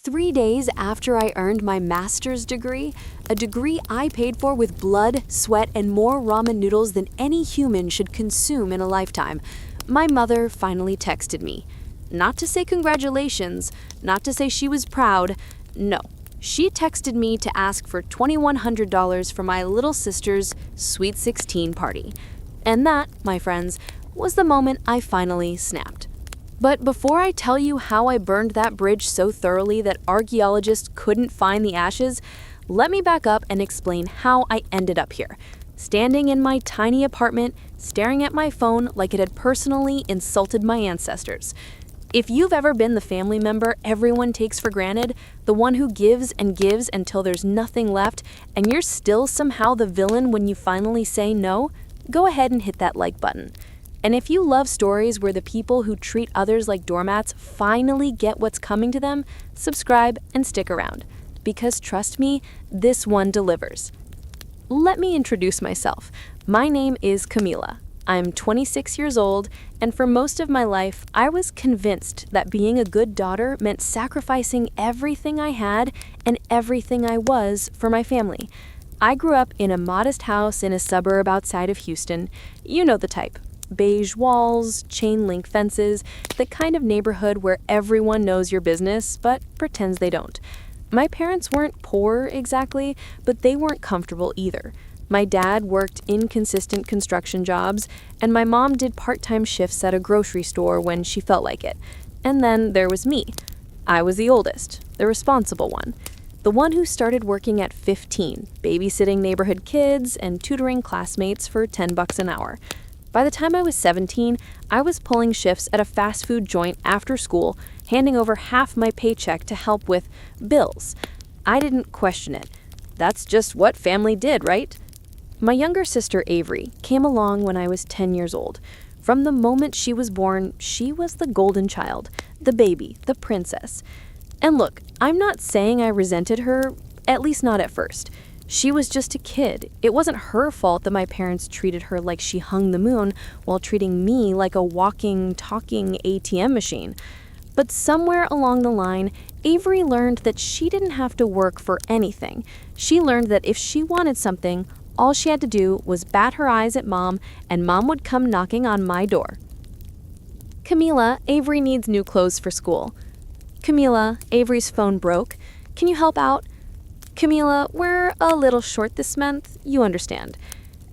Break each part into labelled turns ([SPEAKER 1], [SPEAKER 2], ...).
[SPEAKER 1] 3 days after I earned my master's degree, a degree I paid for with blood, sweat, and more ramen noodles than any human should consume in a lifetime, my mother finally texted me. Not to say congratulations, not to say she was proud, no. She texted me to ask for $2,100 for my little sister's Sweet 16 party. And that, my friends, was the moment I finally snapped. But before I tell you how I burned that bridge so thoroughly that archaeologists couldn't find the ashes, let me back up and explain how I ended up here, standing in my tiny apartment, staring at my phone like it had personally insulted my ancestors. If you've ever been the family member everyone takes for granted, the one who gives and gives until there's nothing left, and you're still somehow the villain when you finally say no, go ahead and hit that like button. And if you love stories where the people who treat others like doormats finally get what's coming to them, subscribe and stick around. Because trust me, this one delivers. Let me introduce myself. My name is Camila. I'm 26 years old, and for most of my life, I was convinced that being a good daughter meant sacrificing everything I had and everything I was for my family. I grew up in a modest house in a suburb outside of Houston. You know the type. Beige walls, chain link fences, the kind of neighborhood where everyone knows your business but pretends they don't. My parents weren't poor exactly, but they weren't comfortable either. My dad worked inconsistent construction jobs, and my mom did part-time shifts at a grocery store when she felt like it. And then there was me. I was the oldest, the responsible one. The one who started working at 15, babysitting neighborhood kids and tutoring classmates for $10 an hour. By the time I was 17, I was pulling shifts at a fast food joint after school, handing over half my paycheck to help with bills. I didn't question it. That's just what family did, right? My younger sister, Avery, came along when I was 10 years old. From the moment she was born, she was the golden child, the baby, the princess. And look, I'm not saying I resented her, at least not at first. She was just a kid. It wasn't her fault that my parents treated her like she hung the moon while treating me like a walking, talking ATM machine. But somewhere along the line, Avery learned that she didn't have to work for anything. She learned that if she wanted something, all she had to do was bat her eyes at Mom, and Mom would come knocking on my door. Camila, Avery needs new clothes for school. Camila, Avery's phone broke. Can you help out? Camila, we're a little short this month, you understand.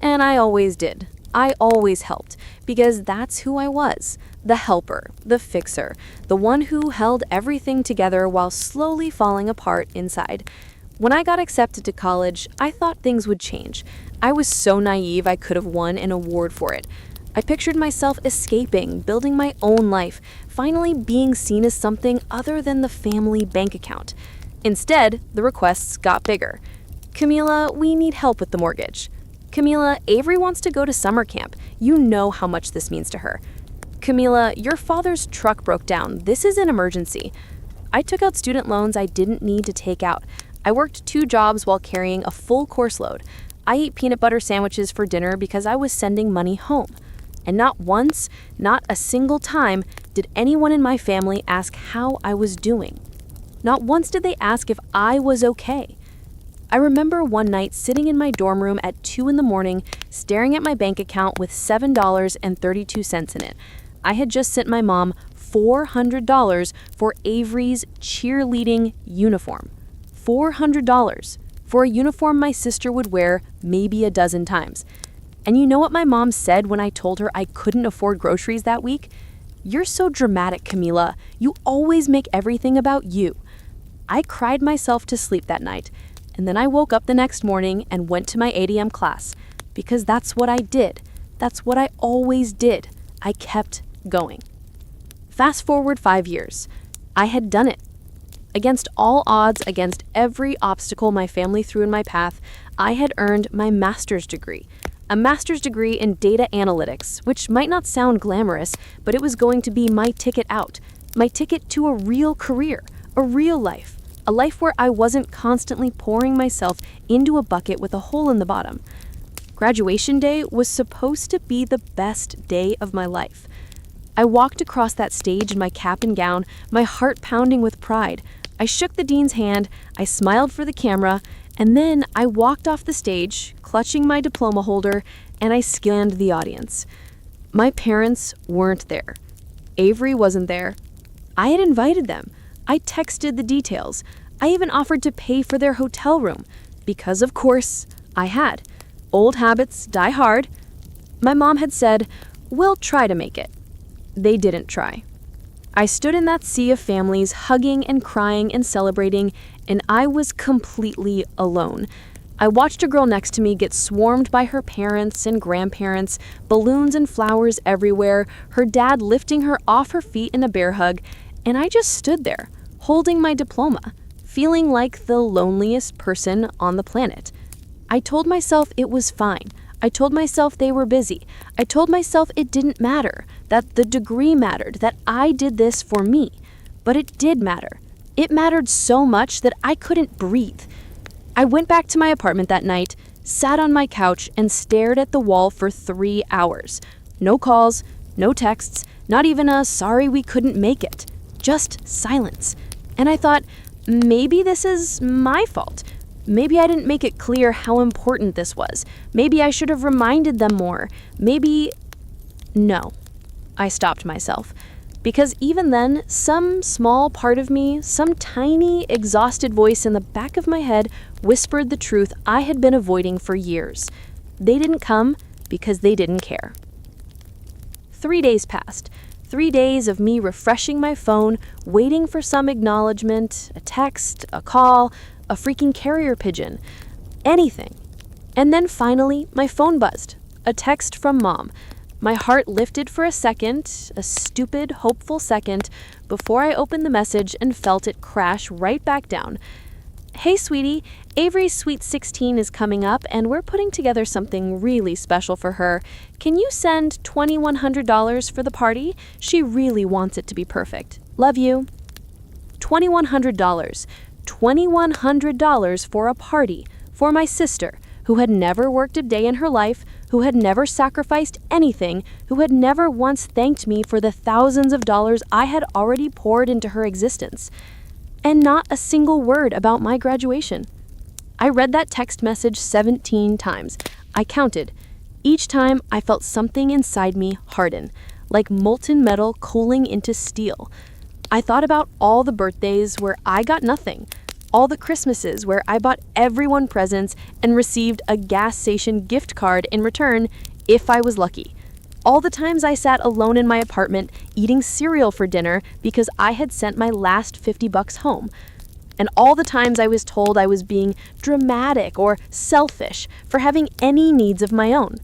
[SPEAKER 1] And I always did. I always helped, because that's who I was. The helper, the fixer, the one who held everything together while slowly falling apart inside. When I got accepted to college, I thought things would change. I was so naive I could have won an award for it. I pictured myself escaping, building my own life, finally being seen as something other than the family bank account. Instead, the requests got bigger. Camila, we need help with the mortgage. Camila, Avery wants to go to summer camp. You know how much this means to her. Camila, your father's truck broke down. This is an emergency. I took out student loans I didn't need to take out. I worked 2 jobs while carrying a full course load. I ate peanut butter sandwiches for dinner because I was sending money home. And not once, not a single time, did anyone in my family ask how I was doing. Not once did they ask if I was okay. I remember one night sitting in my dorm room at 2 a.m, staring at my bank account with $7.32 in it. I had just sent my mom $400 for Avery's cheerleading uniform. $400 for a uniform my sister would wear maybe a dozen times. And you know what my mom said when I told her I couldn't afford groceries that week? You're so dramatic, Camila. You always make everything about you. I cried myself to sleep that night, and then I woke up the next morning and went to my 8 a.m. class, because that's what I did. That's what I always did. I kept going. Fast forward 5 years. I had done it. Against all odds, against every obstacle my family threw in my path, I had earned my master's degree. A master's degree in data analytics, which might not sound glamorous, but it was going to be my ticket out, my ticket to a real career, a real life. A life where I wasn't constantly pouring myself into a bucket with a hole in the bottom. Graduation day was supposed to be the best day of my life. I walked across that stage in my cap and gown, my heart pounding with pride. I shook the dean's hand, I smiled for the camera, and then I walked off the stage, clutching my diploma holder, and I scanned the audience. My parents weren't there. Avery wasn't there. I had invited them. I texted the details. I even offered to pay for their hotel room, because of course I had. Old habits die hard. My mom had said, "We'll try to make it." They didn't try. I stood in that sea of families, hugging and crying and celebrating, and I was completely alone. I watched a girl next to me get swarmed by her parents and grandparents, balloons and flowers everywhere, her dad lifting her off her feet in a bear hug, and I just stood there, holding my diploma, feeling like the loneliest person on the planet. I told myself it was fine. I told myself they were busy. I told myself it didn't matter, that the degree mattered, that I did this for me. But it did matter. It mattered so much that I couldn't breathe. I went back to my apartment that night, sat on my couch, and stared at the wall for 3 hours. No calls, no texts, not even a "sorry we couldn't make it." Just silence. And I thought, maybe this is my fault. Maybe I didn't make it clear how important this was. Maybe I should have reminded them more. No. I stopped myself. Because even then, some small part of me, some tiny, exhausted voice in the back of my head whispered the truth I had been avoiding for years. They didn't come because they didn't care. 3 days passed. 3 days of me refreshing my phone, waiting for some acknowledgement, a text, a call, a freaking carrier pigeon, anything. And then finally, my phone buzzed. A text from Mom. My heart lifted for a second, a stupid, hopeful second, before I opened the message and felt it crash right back down. "Hey, sweetie, Avery's Sweet 16 is coming up, and we're putting together something really special for her. Can you send $2,100 for the party? She really wants it to be perfect. Love you." $2,100. $2,100 for a party, for my sister, who had never worked a day in her life, who had never sacrificed anything, who had never once thanked me for the thousands of dollars I had already poured into her existence. And not a single word about my graduation. I read that text message 17 times. I counted. Each time I felt something inside me harden, like molten metal cooling into steel. I thought about all the birthdays where I got nothing, all the Christmases where I bought everyone presents and received a gas station gift card in return if I was lucky. All the times I sat alone in my apartment eating cereal for dinner because I had sent my last $50 home. And all the times I was told I was being dramatic or selfish for having any needs of my own.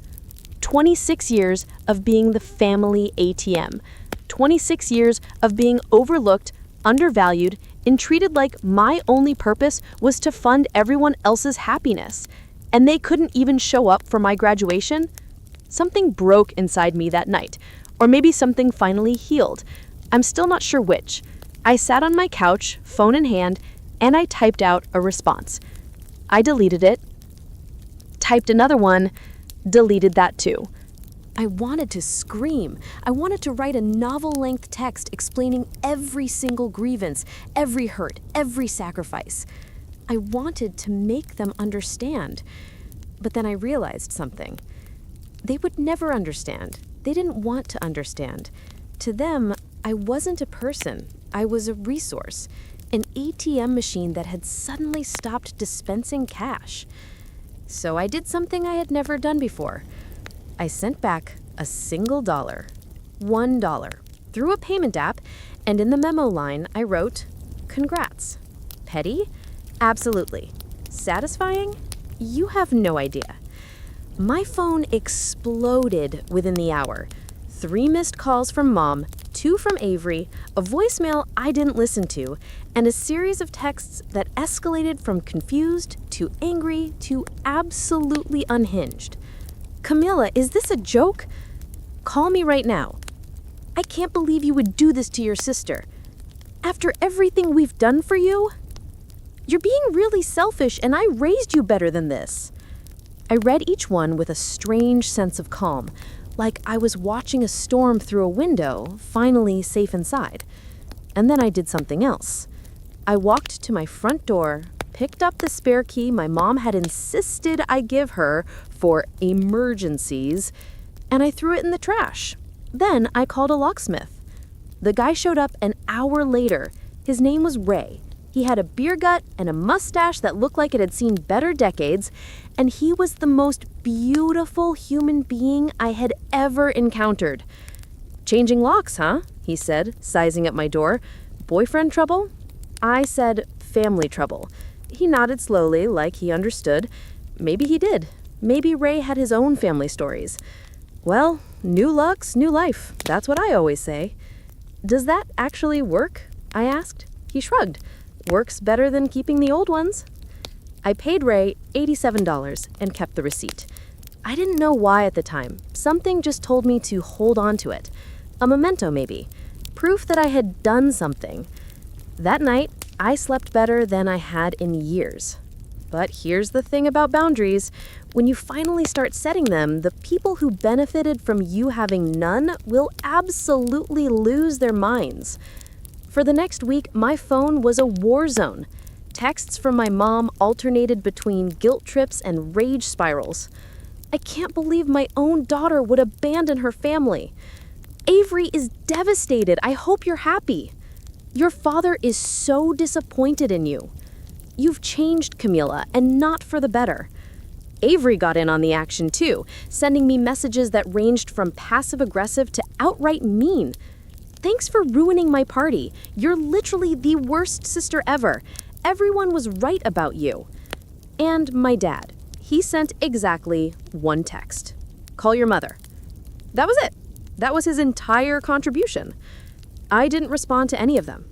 [SPEAKER 1] 26 years of being the family ATM. 26 years of being overlooked, undervalued, and treated like my only purpose was to fund everyone else's happiness. And they couldn't even show up for my graduation? Something broke inside me that night, or maybe something finally healed. I'm still not sure which. I sat on my couch, phone in hand, and I typed out a response. I deleted it, typed another one, deleted that too. I wanted to scream. I wanted to write a novel-length text explaining every single grievance, every hurt, every sacrifice. I wanted to make them understand. But then I realized something. They would never understand. They didn't want to understand. To them, I wasn't a person. I was a resource, an ATM machine that had suddenly stopped dispensing cash. So I did something I had never done before. I sent back a single dollar, $1, through a payment app, and in the memo line I wrote, "Congrats." Petty? Absolutely. Satisfying? You have no idea. My phone exploded within the hour. 3 missed calls from Mom, 2 from Avery, a voicemail I didn't listen to, and a series of texts that escalated from confused to angry to absolutely unhinged. "Camilla, is this a joke? Call me right now. I can't believe you would do this to your sister. After everything we've done for you? You're being really selfish, and I raised you better than this." I read each one with a strange sense of calm, like I was watching a storm through a window, finally safe inside. And then I did something else.
[SPEAKER 2] I walked to my front door, picked up the spare key my mom had insisted I give her for emergencies, and I threw it in the trash. Then I called a locksmith. The guy showed up an hour later. His name was Ray. He had a beer gut and a mustache that looked like it had seen better decades, and he was the most beautiful human being I had ever encountered. "Changing locks, huh?" he said, sizing up my door. "Boyfriend trouble?" I said, "Family trouble." He nodded slowly, like he understood. Maybe he did. Maybe Ray had his own family stories. Well, new luck's new life. That's what I always say. "Does that actually work?" I asked. He shrugged. "Works better than keeping the old ones." I paid Ray $87 and kept the receipt. I didn't know why at the time. Something just told me to hold on to it. A memento, maybe. Proof that I had done something. That night, I slept better than I had in years. But here's the thing about boundaries. When you finally start setting them, the people who benefited from you having none will absolutely lose their minds. For the next week, my phone was a war zone. Texts from my mom alternated between guilt trips and rage spirals. I can't believe my own daughter would abandon her family. "Avery is devastated. I hope you're happy. Your father is so disappointed in you. You've changed, Camila, and not for the better." Avery got in on the action too, sending me messages that ranged from passive-aggressive to outright mean. "Thanks for ruining my party. You're literally the worst sister ever. Everyone was right about you." And my dad. He sent exactly one text. "Call your mother." That was it. That was his entire contribution. I didn't respond to any of them.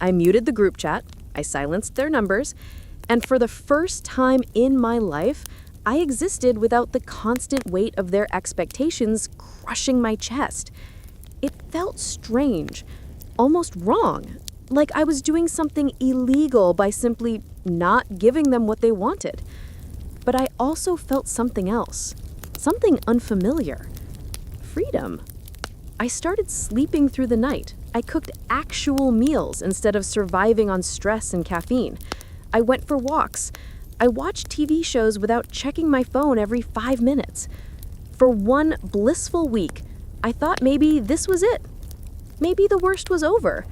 [SPEAKER 2] I muted the group chat, I silenced their numbers, and for the first time in my life, I existed without the constant weight of their expectations crushing my chest. It felt strange, almost wrong, like I was doing something illegal by simply not giving them what they wanted. But I also felt something else, something unfamiliar. Freedom. I started sleeping through the night. I cooked actual meals instead of surviving on stress and caffeine. I went for walks. I watched TV shows without checking my phone every 5 minutes. For one blissful week, I thought maybe this was it. Maybe the worst was over.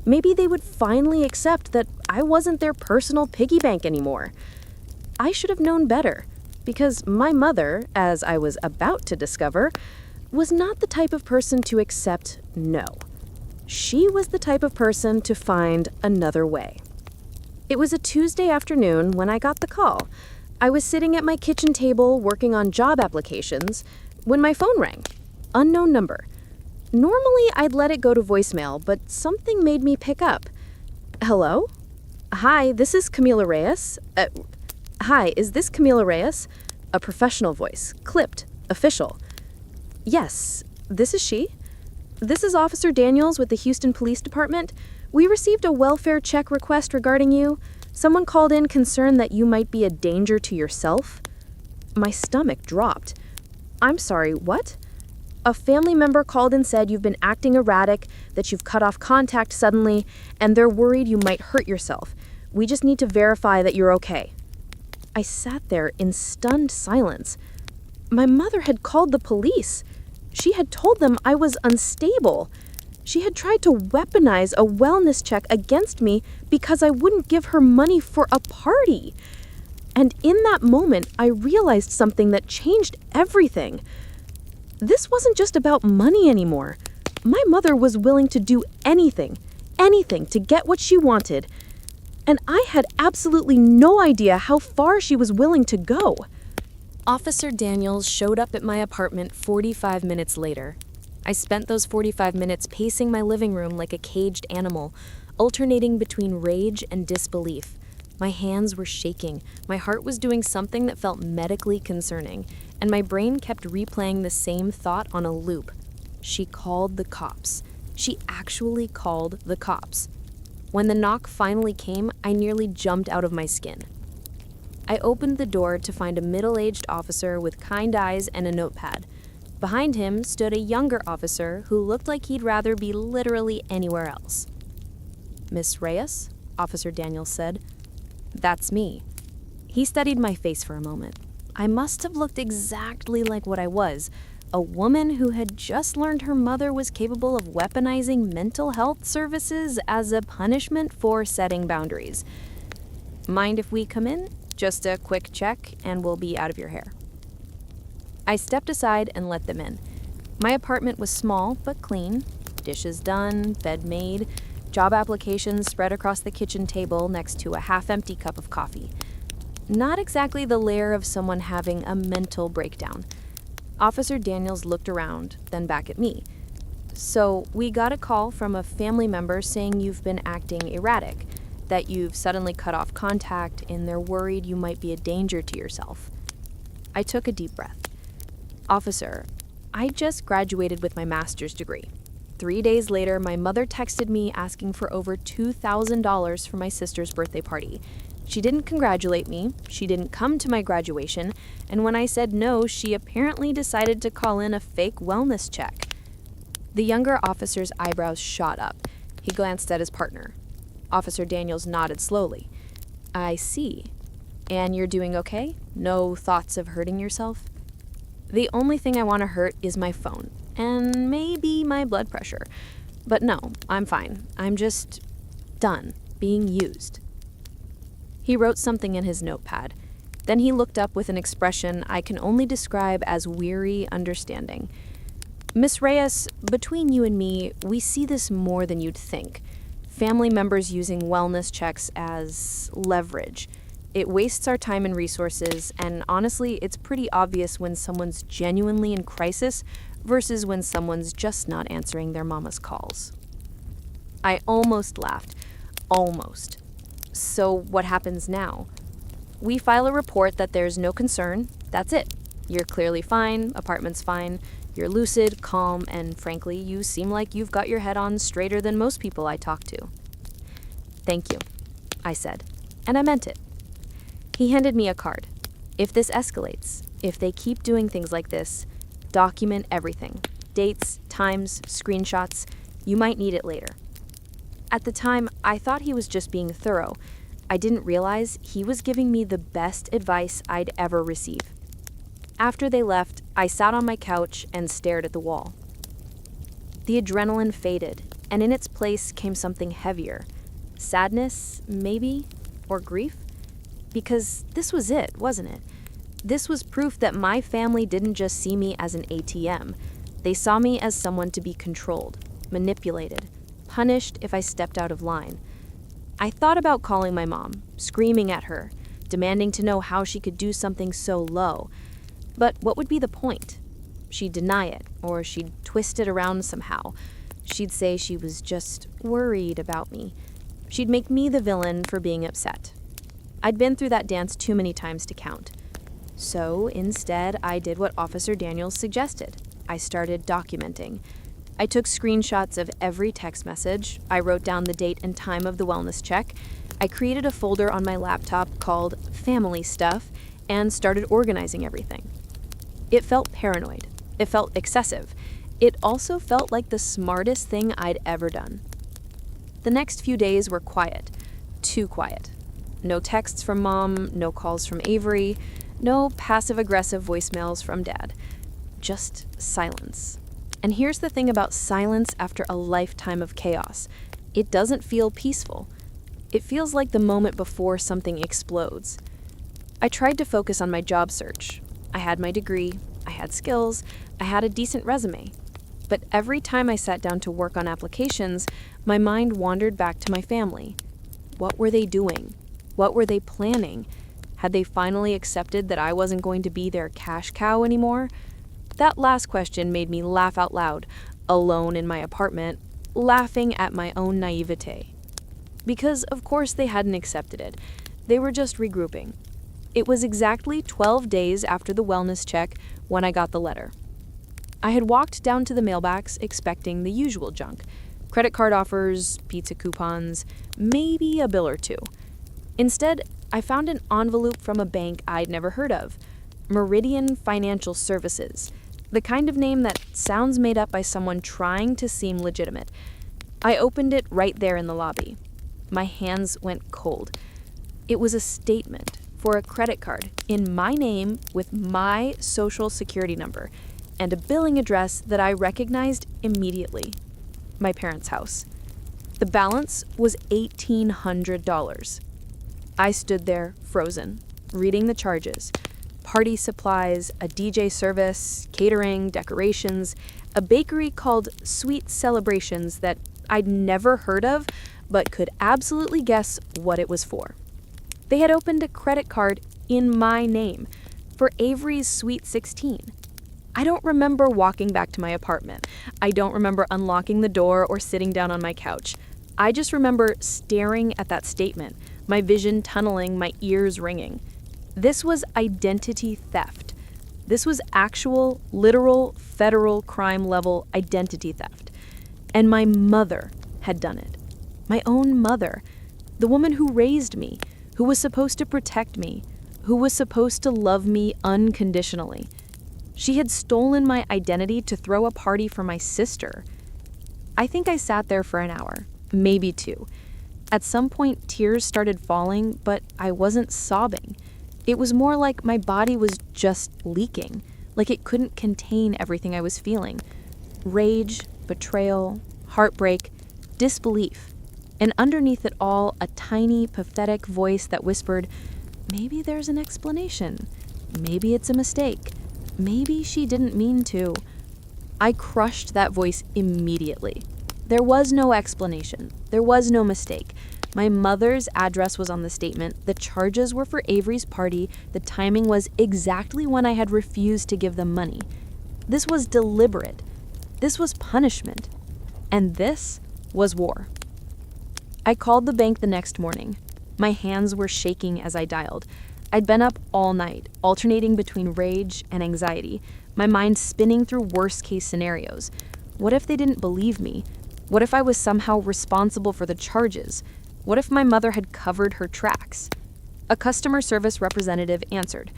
[SPEAKER 2] Maybe they would finally accept that I wasn't their personal piggy bank anymore. I should have known better, because my mother, as I was about to discover, was not the type of person to accept no. She was the type of person to find another way. It was a Tuesday afternoon when I got the call. I was sitting at my kitchen table working on job applications when my phone rang. Unknown number. Normally, I'd let it go to voicemail, but something made me pick up. "Hello? Hi, this is Camila Reyes. Hi, is this Camila Reyes?" A professional voice, clipped, official. "Yes, this is she. This is Officer Daniels with the Houston Police Department. We received a welfare check request regarding you. Someone called in concerned that you might be a danger to yourself." My stomach dropped. "I'm sorry, what?" "A family member called and said you've been acting erratic, that you've cut off contact suddenly, and they're worried you might hurt yourself. We just need to verify that you're okay." I sat there in stunned silence. My mother had called the police. She had told them I was unstable. She had tried to weaponize a wellness check against me because I wouldn't give her money for a party. And in that moment, I realized something that changed everything. This wasn't just about money anymore. My mother was willing to do anything to get what she wanted. And I had absolutely no idea how far she was willing to go. Officer Daniels showed up at my apartment 45 minutes later. I spent those 45 minutes pacing my living room like a caged animal, alternating between rage and disbelief. My hands were shaking, my heart was doing something that felt medically concerning, and my brain kept replaying the same thought on a loop. She called the cops. She actually called the cops. When the knock finally came, I nearly jumped out of my skin. I opened the door to find a middle-aged officer with kind eyes and a notepad. Behind him stood a younger officer who looked like he'd rather be literally anywhere else. "Miss Reyes?" Officer Daniels said. That's me. He studied my face for a moment. I must have looked exactly like what I was, a woman who had just learned her mother was capable of weaponizing mental health services as a punishment for setting boundaries. Mind if we come in? Just a quick check and we'll be out of your hair. I stepped aside and let them in. My apartment was small but clean. Dishes done, bed made, job applications spread across the kitchen table next to a half-empty cup of coffee. Not exactly the lair of someone having a mental breakdown. Officer Daniels looked around, then back at me. So, we got a call from a family member saying you've been acting erratic, that you've suddenly cut off contact and they're worried you might be a danger to yourself. I took a deep breath. Officer, I just graduated with my master's degree. 3 days later, my mother texted me asking for over $2,000 for my sister's birthday party. She didn't congratulate me, she didn't come to my graduation, and when I said no, she apparently decided to call in a fake wellness check. The younger officer's eyebrows shot up. He glanced at his partner. Officer Daniels nodded slowly. I see. And you're doing okay? No thoughts of hurting yourself? The only thing I want to hurt is my phone, and maybe my blood pressure. But no, I'm fine. I'm just done being used. He wrote something in his notepad. Then he looked up with an expression I can only describe as weary understanding. Miss Reyes, between you and me, we see this more than you'd think. Family members using wellness checks as leverage. It wastes our time and resources, and honestly, it's pretty obvious when someone's genuinely in crisis versus when someone's just not answering their mama's calls. I almost laughed. Almost. So what happens now? We file a report that there's no concern. That's it. You're clearly fine, apartment's fine, you're lucid, calm, and frankly, you seem like you've got your head on straighter than most people I talk to. Thank you, I said, and I meant it. He handed me a card. If this escalates, if they keep doing things like this, document everything. Dates, times, screenshots. You might need it later. At the time, I thought he was just being thorough. I didn't realize he was giving me the best advice I'd ever receive. After they left, I sat on my couch and stared at the wall. The adrenaline faded, and in its place came something heavier. Sadness, maybe? Or grief? Because this was it, wasn't it? This was proof that my family didn't just see me as an ATM. They saw me as someone to be controlled, manipulated, punished if I stepped out of line. I thought about calling my mom, screaming at her, demanding to know how she could do something so low. But what would be the point? She'd deny it, or she'd twist it around somehow. She'd say she was just worried about me. She'd make me the villain for being upset. I'd been through that dance too many times to count. So instead, I did what Officer Daniels suggested. I started documenting. I took screenshots of every text message. I wrote down the date and time of the wellness check. I created a folder on my laptop called Family Stuff and started organizing everything. It felt paranoid. It felt excessive. It also felt like the smartest thing I'd ever done. The next few days were quiet. Too quiet. No texts from Mom, no calls from Avery, no passive-aggressive voicemails from Dad. Just silence. And here's the thing about silence after a lifetime of chaos. It doesn't feel peaceful. It feels like the moment before something explodes. I tried to focus on my job search. I had my degree, I had skills, I had a decent resume. But every time I sat down to work on applications, my mind wandered back to my family. What were they doing? What were they planning? Had they finally accepted that I wasn't going to be their cash cow anymore? That last question made me laugh out loud, alone in my apartment, laughing at my own naivete. Because, of course, they hadn't accepted it. They were just regrouping. It was exactly 12 days after the wellness check when I got the letter. I had walked down to the mailbox expecting the usual junk. Credit card offers, pizza coupons, maybe a bill or two. Instead, I found an envelope from a bank I'd never heard of. Meridian Financial Services. The kind of name that sounds made up by someone trying to seem legitimate. I opened it right there in the lobby. My hands went cold. It was a statement for a credit card in my name with my social security number and a billing address that I recognized immediately, my parents' house. The balance was $1,800. I stood there frozen, reading the charges. Party supplies, a DJ service, catering, decorations, a bakery called Sweet Celebrations that I'd never heard of but could absolutely guess what it was for. They had opened a credit card in my name for Avery's Sweet 16. I don't remember walking back to my apartment. I don't remember unlocking the door or sitting down on my couch. I just remember staring at that statement, my vision tunneling, my ears ringing. This was identity theft. This was actual, literal, federal crime level identity theft. And my mother had done it. My own mother, the woman who raised me, who was supposed to protect me, who was supposed to love me unconditionally. She had stolen my identity to throw a party for my sister. I think I sat there for an hour, maybe 2. At some point, tears started falling, but I wasn't sobbing. It was more like my body was just leaking, like it couldn't contain everything I was feeling. Rage, betrayal, heartbreak, disbelief. And underneath it all, a tiny, pathetic voice that whispered, maybe there's an explanation. Maybe it's a mistake. Maybe she didn't mean to. I crushed that voice immediately. There was no explanation. There was no mistake. My mother's address was on the statement. The charges were for Avery's party. The timing was exactly when I had refused to give them money. This was deliberate. This was punishment. And this was war. I called the bank the next morning. My hands were shaking as I dialed. I'd been up all night, alternating between rage and anxiety, my mind spinning through worst-case scenarios. What if they didn't believe me? What if I was somehow responsible for the charges? What if my mother had covered her tracks? A customer service representative answered.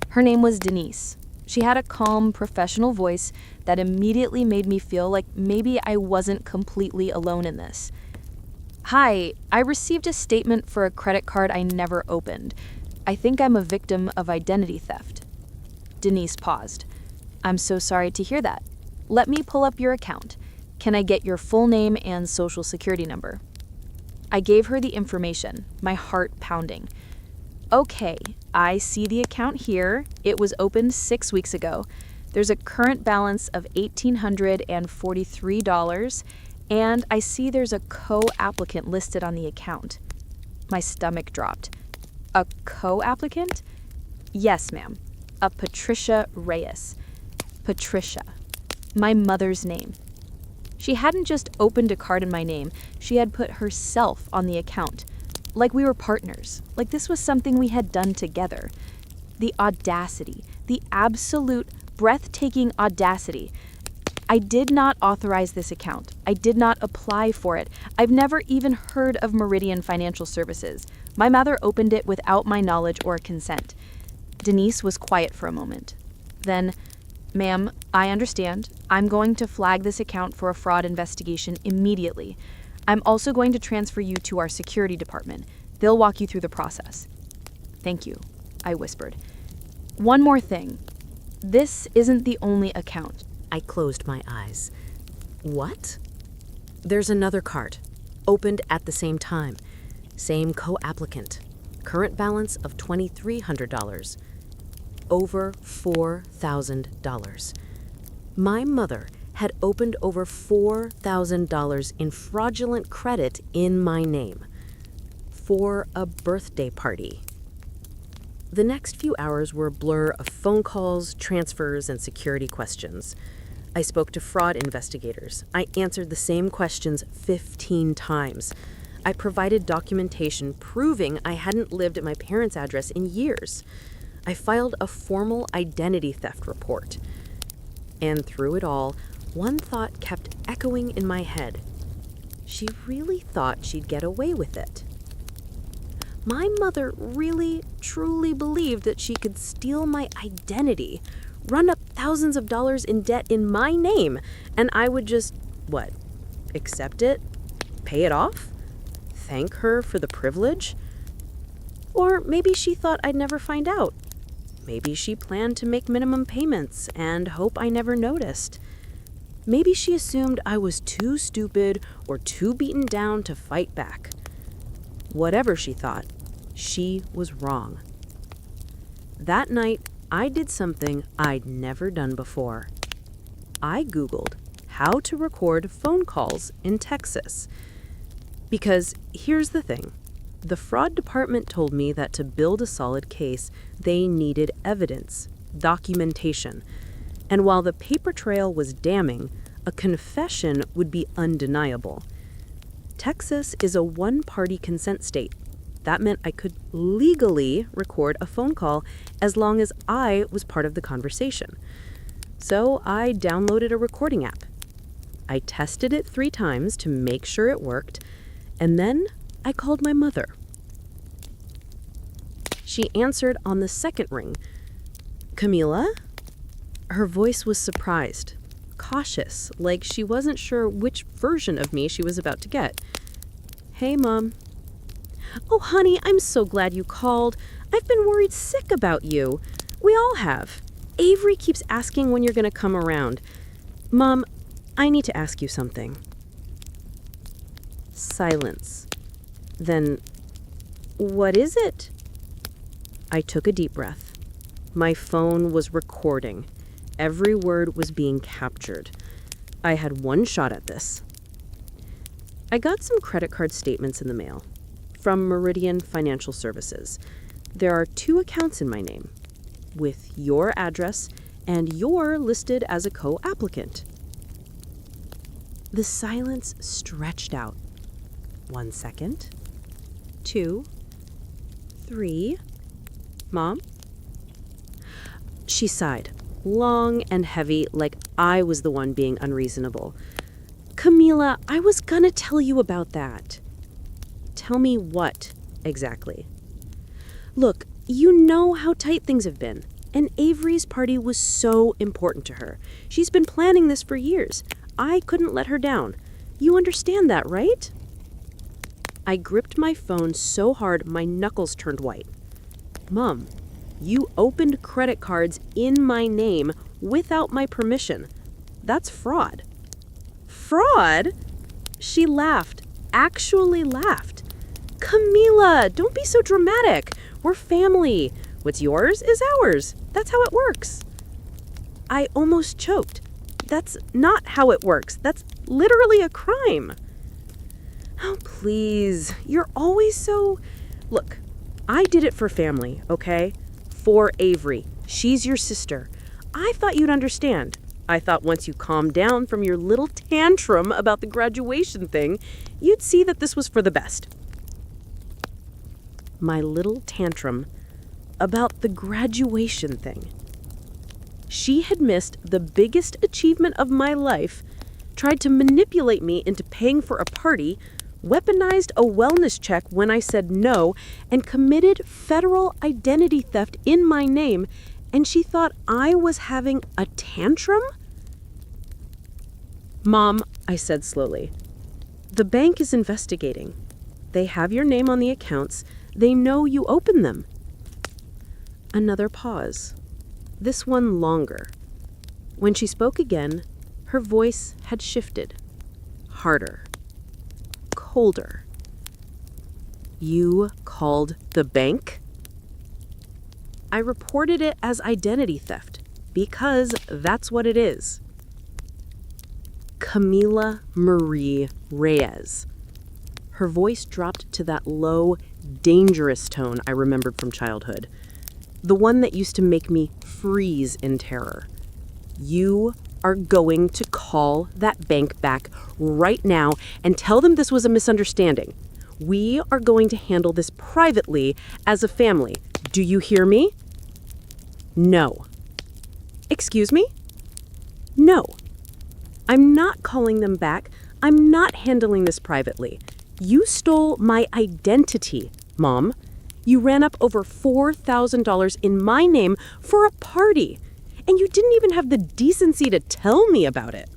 [SPEAKER 2] Her name was Denise. She had a calm, professional voice that immediately made me feel like maybe I wasn't completely alone in this. Hi, I received a statement for a credit card I never opened. I think I'm a victim of identity theft. Denise paused. I'm so sorry to hear that. Let me pull up your account. Can I get your full name and social security number? I gave her the information, my heart pounding. Okay, I see the account here. It was opened 6 weeks ago. There's a current balance of $1,843, and I see there's a co-applicant listed on the account. My stomach dropped. A co-applicant? Yes, ma'am. A Patricia Reyes. Patricia. My mother's name. She hadn't just opened a card in my name, she had put herself on the account. Like we were partners, like this was something we had done together. The audacity, the absolute breathtaking audacity. I did not authorize this account. I did not apply for it. I've never even heard of Meridian Financial Services. My mother opened it without my knowledge or consent. Denise was quiet for a moment. Then, ma'am, I understand. I'm going to flag this account for a fraud investigation immediately. I'm also going to transfer you to our security department. They'll walk you through the process. Thank you, I whispered. One more thing. This isn't the only account.
[SPEAKER 1] I closed my eyes. What? There's another card, opened at the same time. Same co-applicant. Current balance of $2,300. Over $4,000. My mother had opened over $4,000 in fraudulent credit in my name. For a birthday party. The next few hours were a blur of phone calls, transfers, and security questions. I spoke to fraud investigators. I answered the same questions 15 times. I provided documentation proving I hadn't lived at my parents' address in years. I filed a formal identity theft report. And through it all, one thought kept echoing in my head. She really thought she'd get away with it. My mother really, truly believed that she could steal my identity, run up thousands of dollars in debt in my name, and I would just, accept it? Pay it off?
[SPEAKER 2] thank her for the privilege? Or maybe she thought I'd never find out. Maybe she planned to make minimum payments and hope I never noticed. Maybe she assumed I was too stupid or too beaten down to fight back. Whatever she thought, she was wrong. That night, I did something I'd never done before. I Googled how to record phone calls in Texas. Because here's the thing. The fraud department told me that to build a solid case, they needed evidence, documentation. And while the paper trail was damning, a confession would be undeniable. Texas is a one-party consent state. That meant I could legally record a phone call as long as I was part of the conversation. So I downloaded a recording app. I tested it 3 times to make sure it worked, and then I called my mother. She answered on the second ring. "Camila?" Her voice was surprised, cautious, like she wasn't sure which version of me she was about to get. "Hey, Mom." "Oh, honey, I'm so glad you called. I've been worried sick about you. We all have. Avery keeps asking when you're going to come around. Mom, I need to ask you something." Silence. Then, "What is it?" I took a deep breath. My phone was recording. Every word was being captured. I had one shot at this. I got some credit card statements in the mail from Meridian Financial Services. There are 2 accounts in my name, with your address and you're listed as a co-applicant. The silence stretched out. 1 second. 2. 3. "Mom?" She sighed, long and heavy, like I was the one being unreasonable. "Camila, I was gonna tell you about that." "Tell me what, exactly?" "Look, you know how tight things have been, and Avery's party was so important to her. She's been planning this for years. I couldn't let her down. You understand that, right?" I gripped my phone so hard my knuckles turned white. "Mom, you opened credit cards in my name without my permission. That's fraud." "Fraud?" She laughed, actually laughed. "Camila, don't be so dramatic. We're family. What's yours is ours. That's how it works." I almost choked. That's not how it works. That's literally a crime. "Oh, please. You're always so..." "Look, I did it for family, okay? For Avery. She's your sister. I thought you'd understand. I thought once you calmed down from your little tantrum about the graduation thing, you'd see that this was for the best." My little tantrum about the graduation thing. She had missed the biggest achievement of my life, tried to manipulate me into paying for a party, weaponized a wellness check when I said no, and committed federal identity theft in my name, and she thought I was having a tantrum? "Mom," I said slowly, "the bank is investigating. They have your name on the accounts. They know you opened them." Another pause. This one longer. When she spoke again, her voice had shifted. Harder. Colder. "You called the bank?" "I reported it as identity theft, because that's what it is." Camila Marie Reyes. Her voice dropped to that low, dangerous tone I remembered from childhood. The one that used to make me freeze in terror. "You are going to call that bank back right now and tell them this was a misunderstanding. We are going to handle this privately as a family. Do you hear me?" "No." "Excuse me?" "No. I'm not calling them back. I'm not handling this privately. You stole my identity, Mom. You ran up over $4,000 in my name for a party, and you didn't even have the decency to tell me about it."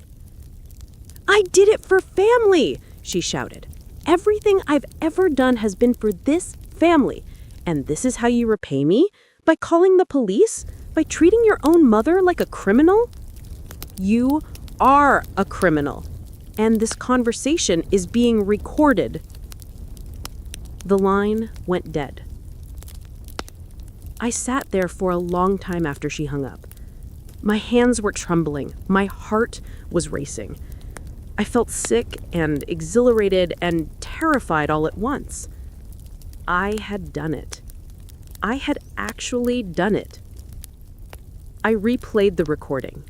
[SPEAKER 2] "I did it for family," she shouted.
[SPEAKER 3] Everything I've ever done has been for this family. And this is how you repay me? By calling the police? By treating your own mother like a criminal? You are a criminal. And this conversation is being recorded. The line went dead. I sat there for a long time after she hung up. My hands were trembling. My heart was racing. I felt sick and exhilarated and terrified all at once. I had done it. I had actually done it. I replayed the recording,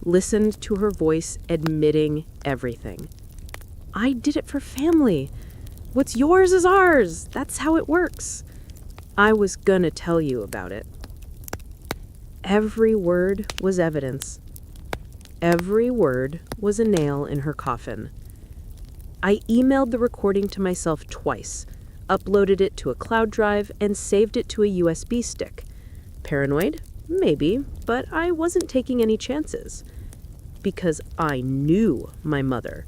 [SPEAKER 3] listened to her voice admitting everything. I did it for family. What's yours is ours. That's how it works. I was gonna tell you about it. Every word was evidence. Every word was a nail in her coffin. I emailed the recording to myself twice, uploaded it to a cloud drive, and saved it to a USB stick. Paranoid? Maybe, but I wasn't taking any chances. Because I knew my mother,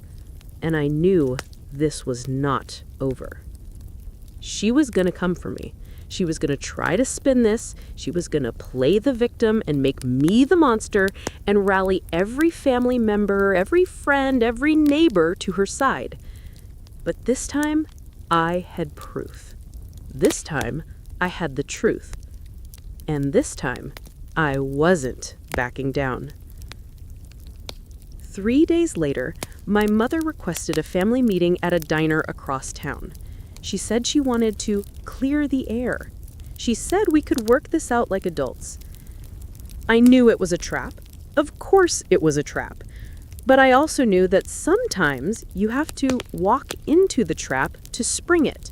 [SPEAKER 3] and I knew this was not over. She was gonna come for me. She was going to try to spin this. She was going to play the victim and make me the monster and rally every family member, every friend, every neighbor to her side. But this time, I had proof. This time, I had the truth. And this time, I wasn't backing down. 3 days later, my mother requested a family meeting at a diner across town. She said she wanted to clear the air. She said we could work this out like adults. I knew it was a trap. Of course it was a trap. But I also knew that sometimes you have to walk into the trap to spring it.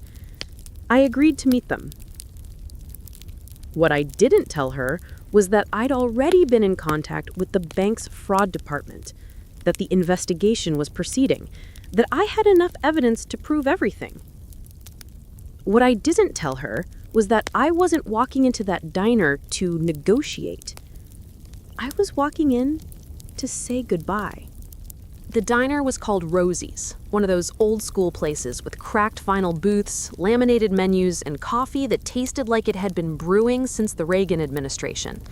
[SPEAKER 3] I agreed to meet them. What I didn't tell her was that I'd already been in contact with the bank's fraud department, that the investigation was proceeding, that I had enough evidence to prove everything. What I didn't tell her was that I wasn't walking into that diner to negotiate. I was walking in to say goodbye.
[SPEAKER 1] The diner was called Rosie's, one of those old-school places with cracked vinyl booths, laminated menus, and coffee that tasted like it had been brewing since the Reagan administration.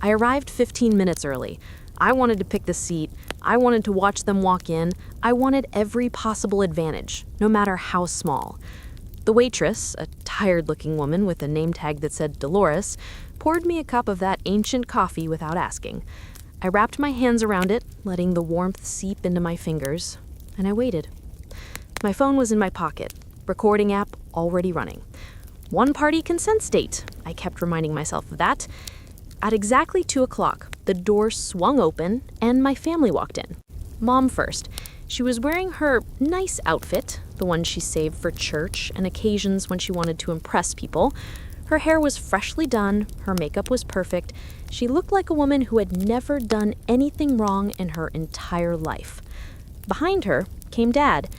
[SPEAKER 1] I arrived 15 minutes early. I wanted to pick the seat. I wanted to watch them walk in. I wanted every possible advantage, no matter how small. The waitress, a tired-looking woman with a name tag that said Dolores, poured me a cup of that ancient coffee without asking. I wrapped my hands around it, letting the warmth seep into my fingers, and I waited. My phone was in my pocket, recording app already running. One-party consent state, I kept reminding myself of that. At exactly 2 o'clock, the door swung open and my family walked in. Mom first. She was wearing her nice outfit, the one she saved for church and occasions when she wanted to impress people. Her hair was freshly done, her makeup was perfect. She looked like a woman who had never done anything wrong in her entire life. Behind her came Dad.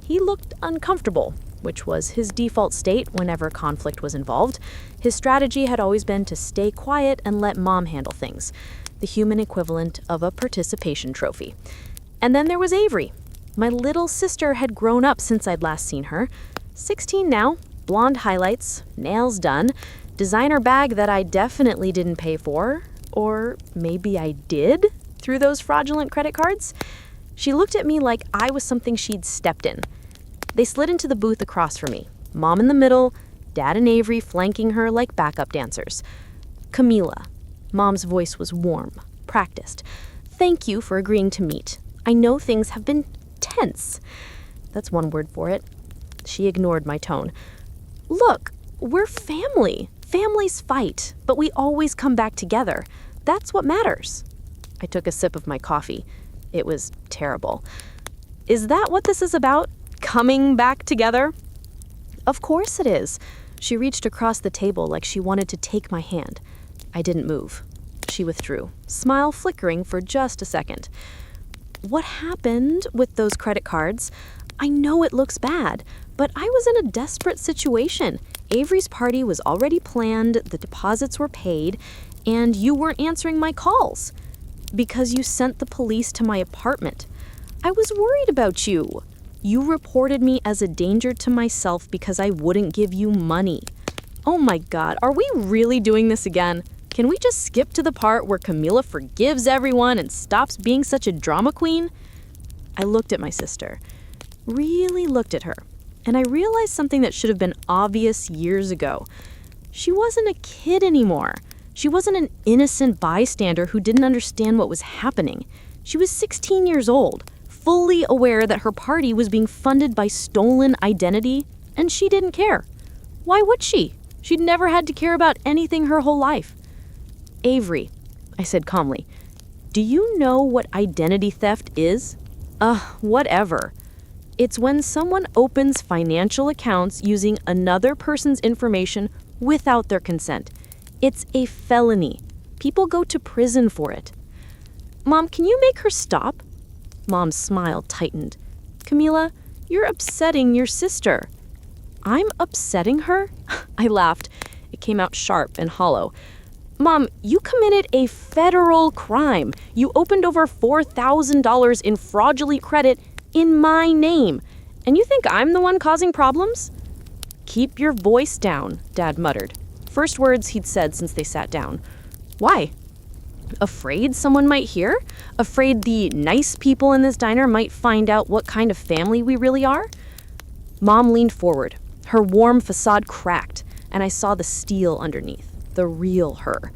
[SPEAKER 1] He looked uncomfortable, which was his default state whenever conflict was involved. His strategy had always been to stay quiet and let Mom handle things, the human equivalent of a participation trophy. And then there was Avery. My little sister had grown up since I'd last seen her. 16 now, blonde highlights, nails done, designer bag that I definitely didn't pay for, or maybe I did through those fraudulent credit cards. She looked at me like I was something she'd stepped in. They slid into the booth across from me, Mom in the middle, Dad and Avery flanking her like backup dancers. Camila. Mom's voice was warm, practiced. Thank you for agreeing to meet. I know things have been tense. That's one word for it. She ignored my tone. Look, we're family. Families fight, but we always come back together. That's what matters. I took a sip of my coffee. It was terrible. Is that what this is about? Coming back together? Of course it is. She reached across the table like she wanted to take my hand. I didn't move. She withdrew, smile flickering for just a second. What happened with those credit cards? I know it looks bad, but I was in a desperate situation. Avery's party was already planned, the deposits were paid, and you weren't answering my calls. Because you sent the police to my apartment. I was worried about you.
[SPEAKER 2] You reported me as a danger to myself because I wouldn't give you money. Oh my God, are we really doing this again? Can we just skip to the part where Camila forgives everyone and stops being such a drama queen? I looked at my sister, really looked at her, and I realized something that should have been obvious years ago. She wasn't a kid anymore. She wasn't an innocent bystander who didn't understand what was happening. She was 16 years old, fully aware that her party was being funded by stolen identity, and she didn't care. Why would she? She'd never had to care about anything her whole life. Avery, I said calmly, do you know what identity theft is? Whatever. It's when someone opens financial accounts using another person's information without their consent. It's a felony. People go to prison for it. Mom, can you make her stop? Mom's smile tightened. Camila, you're upsetting your sister. I'm upsetting her? I laughed. It came out sharp and hollow. Mom, you committed a federal crime. You opened over $4,000 in fraudulent credit in my name. And you think I'm the one causing problems? Keep your voice down, Dad muttered. First words he'd said since they sat down. Why? Afraid someone might hear? Afraid the nice people in this diner might find out what kind of family we really are? Mom leaned forward. Her warm facade cracked, and I saw the steel underneath. The real her.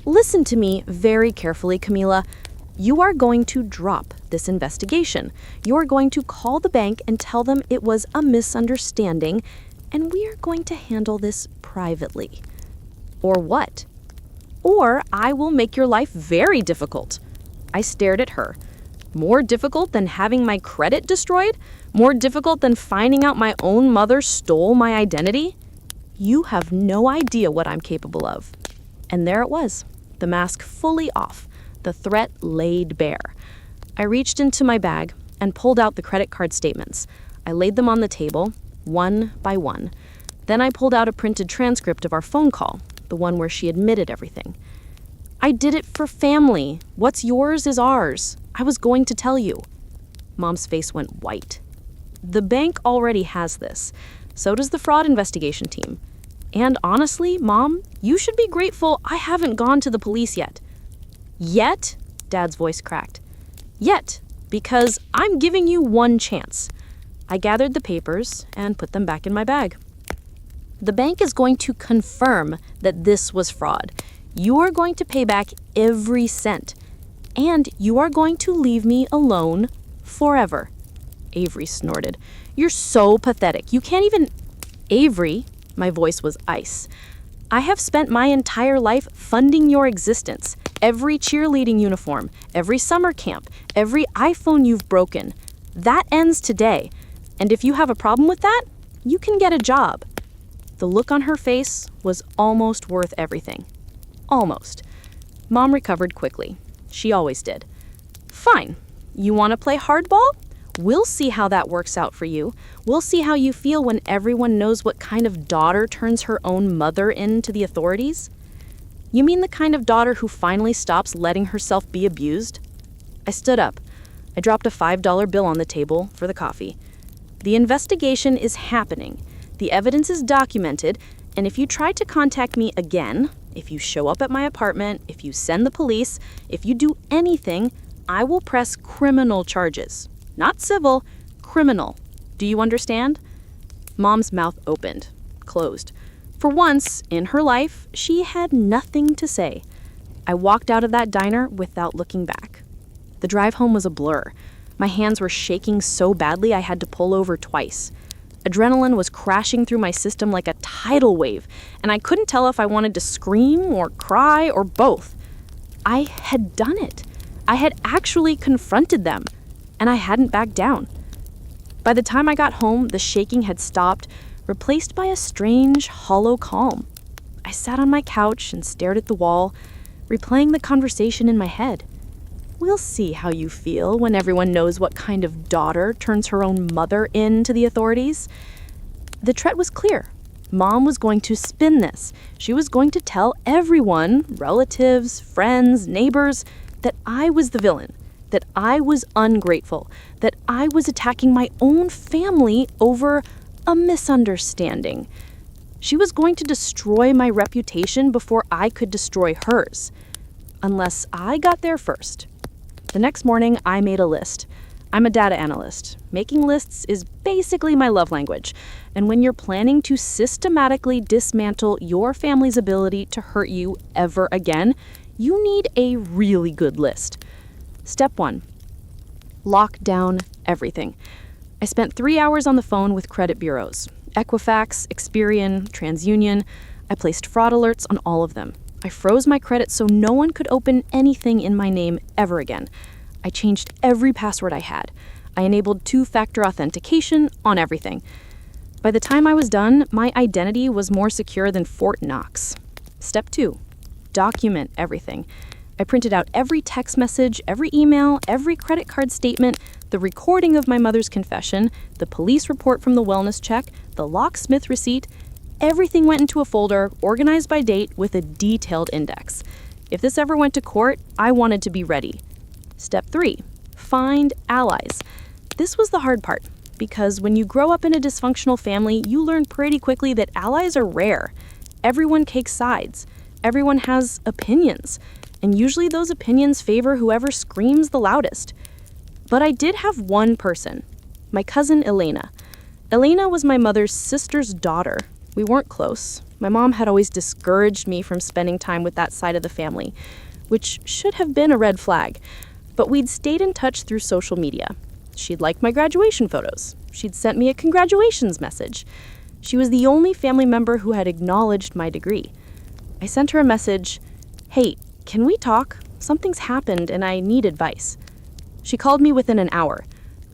[SPEAKER 2] Listen to me very carefully, Camila. You are going to drop this investigation. You are going to call the bank and tell them it was a misunderstanding, and we are going to handle this privately. Or what? Or I will make your life very difficult. I stared at her. More difficult than having my credit destroyed? More difficult than finding out my own mother stole my identity? You have no idea what I'm capable of. And there it was, the mask fully off, the threat laid bare. I reached into my bag and pulled out the credit card statements. I laid them on the table, one by one. Then I pulled out a printed transcript of our phone call, the one where she admitted everything. I did it for family. What's yours is ours. I was going to tell you. Mom's face went white. The bank already has this. So does the fraud investigation team. And honestly, Mom, you should be grateful I haven't gone to the police yet. Yet? Dad's voice cracked. Yet, because I'm giving you one chance. I gathered the papers and put them back in my bag. The bank is going to confirm that this was fraud. You are going to pay back every cent. And you are going to leave me alone forever. Avery snorted. You're so pathetic. You can't even... Avery, my voice was ice. I have spent my entire life funding your existence. Every cheerleading uniform, every summer camp, every iPhone you've broken. That ends today. And if you have a problem with that, you can get a job. The look on her face was almost worth everything. Almost. Mom recovered quickly. She always did. Fine. You want to play hardball? We'll see how that works out for you. We'll see how you feel when everyone knows what kind of daughter turns her own mother in to the authorities. You mean the kind of daughter who finally stops letting herself be abused? I stood up. I dropped a $5 bill on the table for the coffee. The investigation is happening. The evidence is documented, and if you try to contact me again, if you show up at my apartment, if you send the police, if you do anything, I will press criminal charges. Not civil, criminal. Do you understand? Mom's mouth opened, closed. For once in her life, she had nothing to say. I walked out of that diner without looking back. The drive home was a blur. My hands were shaking so badly I had to pull over twice. Adrenaline was crashing through my system like a tidal wave, and I couldn't tell if I wanted to scream or cry or both. I had done it. I had actually confronted them, and I hadn't backed down. By the time I got home, the shaking had stopped, replaced by a strange, hollow calm. I sat on my couch and stared at the wall, replaying the conversation in my head. We'll see how you feel when everyone knows what kind of daughter turns her own mother in to the authorities. The threat was clear. Mom was going to spin this. She was going to tell everyone, relatives, friends, neighbors, that I was the villain, that I was ungrateful, that I was attacking my own family over a misunderstanding. She was going to destroy my reputation before I could destroy hers. Unless I got there first. The next morning, I made a list. I'm a data analyst. Making lists is basically my love language. And when you're planning to systematically dismantle your family's ability to hurt you ever again, you need a really good list. Step 1. Lock down everything. I spent 3 hours on the phone with credit bureaus. Equifax, Experian, TransUnion. I placed fraud alerts on all of them. I froze my credit so no one could open anything in my name ever again. I changed every password I had. I enabled 2-factor authentication on everything. By the time I was done, my identity was more secure than Fort Knox. Step 2. Document everything. I printed out every text message, every email, every credit card statement, the recording of my mother's confession, the police report from the wellness check, the locksmith receipt. Everything went into a folder, organized by date, with a detailed index. If this ever went to court, I wanted to be ready. Step 3. Find allies. This was the hard part, because when you grow up in a dysfunctional family, you learn pretty quickly that allies are rare. Everyone takes sides. Everyone has opinions. And usually those opinions favor whoever screams the loudest. But I did have one person, my cousin Elena. Elena was my mother's sister's daughter. We weren't close. My mom had always discouraged me from spending time with that side of the family, which should have been a red flag. But we'd stayed in touch through social media. She'd liked my graduation photos. She'd sent me a congratulations message. She was the only family member who had acknowledged my degree. I sent her a message, "Hey, can we talk? Something's happened and I need advice." She called me within an hour.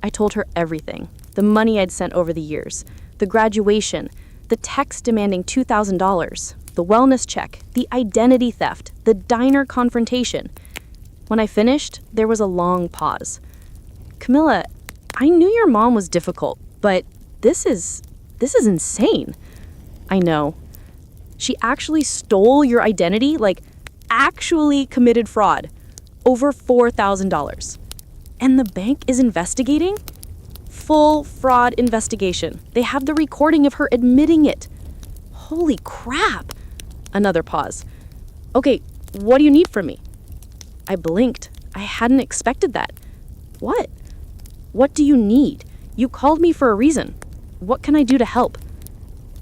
[SPEAKER 2] I told her everything. The money I'd sent over the years, the graduation, the text demanding $2,000, the wellness check, the identity theft, the diner confrontation. When I finished, there was a long pause. "Camilla, I knew your mom was difficult, but this is insane." "I know. She actually stole your identity, like actually committed fraud. Over $4,000. And the bank is investigating?" Full fraud investigation. They have the recording of her admitting it. Holy crap. Another pause. "Okay, what do you need from me?" I blinked. I hadn't expected that. "What? What do you need? You called me for a reason. What can I do to help?"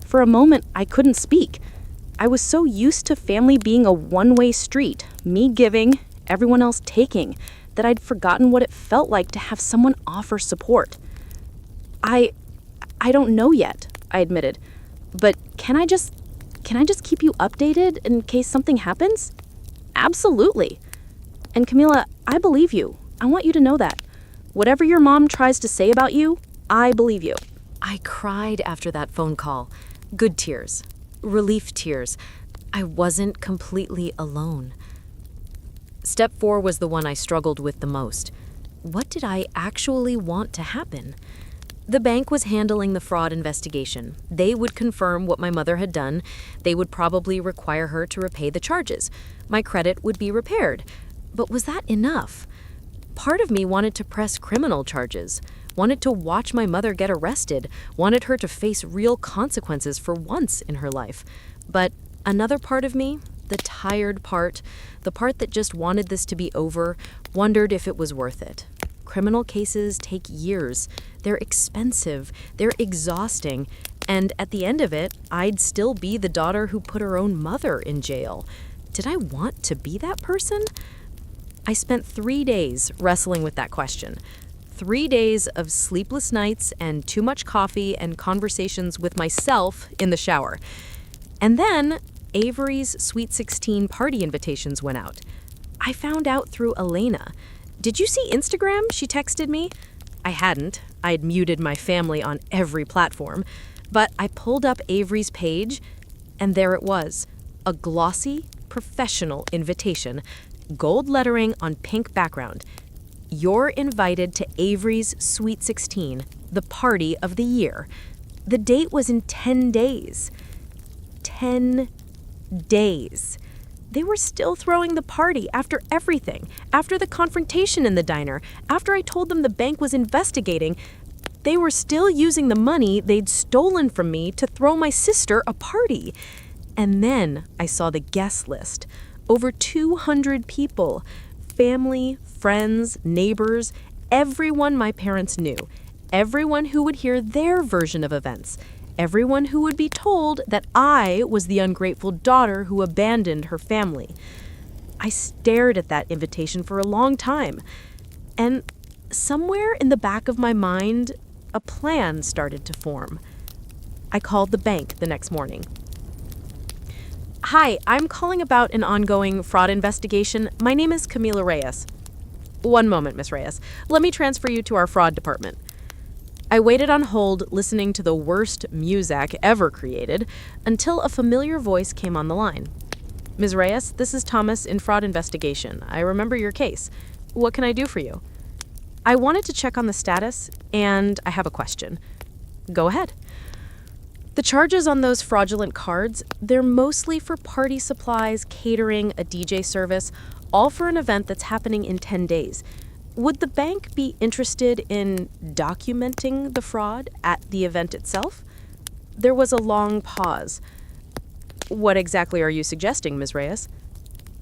[SPEAKER 2] For a moment, I couldn't speak. I was so used to family being a one-way street, me giving, everyone else taking, that I'd forgotten what it felt like to have someone offer support. I don't know yet," I admitted. "But can I just keep you updated in case something happens?" "Absolutely. And Camila, I believe you. I want you to know that. Whatever your mom tries to say about you, I believe you."
[SPEAKER 1] I cried after that phone call. Good tears. Relief tears. I wasn't completely alone. Step 4 was the one I struggled with the most. What did I actually want to happen? The bank was handling the fraud investigation. They would confirm what my mother had done. They would probably require her to repay the charges. My credit would be repaired. But was that enough? Part of me wanted to press criminal charges, wanted to watch my mother get arrested, wanted her to face real consequences for once in her life. But another part of me, the tired part, the part that just wanted this to be over, wondered if it was worth it. Criminal cases take years. They're expensive. They're exhausting. And at the end of it, I'd still be the daughter who put her own mother in jail. Did I want to be that person? I spent 3 days wrestling with that question. 3 days of sleepless nights and too much coffee and conversations with myself in the shower. And then Avery's Sweet 16 party invitations went out. I found out through Elena. "Did you see Instagram?" she texted me. I hadn't. I'd muted my family on every platform. But I pulled up Avery's page, and there it was. A glossy, professional invitation. Gold lettering on pink background. "You're invited to Avery's Sweet 16, the party of the year." The date was in 10 days. 10 days.
[SPEAKER 2] They were still throwing the party after everything, after the confrontation in the diner, after I told them the bank was investigating. They were still using the money they'd stolen from me to throw my sister a party. And then I saw the guest list. Over 200 people. Family, friends, neighbors, everyone my parents knew. Everyone who would hear their version of events. Everyone who would be told that I was the ungrateful daughter who abandoned her family. I stared at that invitation for a long time. And somewhere in the back of my mind, a plan started to form. I called the bank the next morning. Hi, I'm calling about an ongoing fraud investigation. My name is Camila Reyes. One moment, Miss Reyes. Let me transfer you to our fraud department. I waited on hold, listening to the worst muzak ever created, until a familiar voice came on the line. Ms. Reyes, this is Thomas in fraud investigation. I remember your case. What can I do for you? I wanted to check on the status, and I have a question. Go ahead. The charges on those fraudulent cards, they're mostly for party supplies, catering, a DJ service, all for an event that's happening in 10 days. Would the bank be interested in documenting the fraud at the event itself? There was a long pause. What exactly are you suggesting, Ms. Reyes?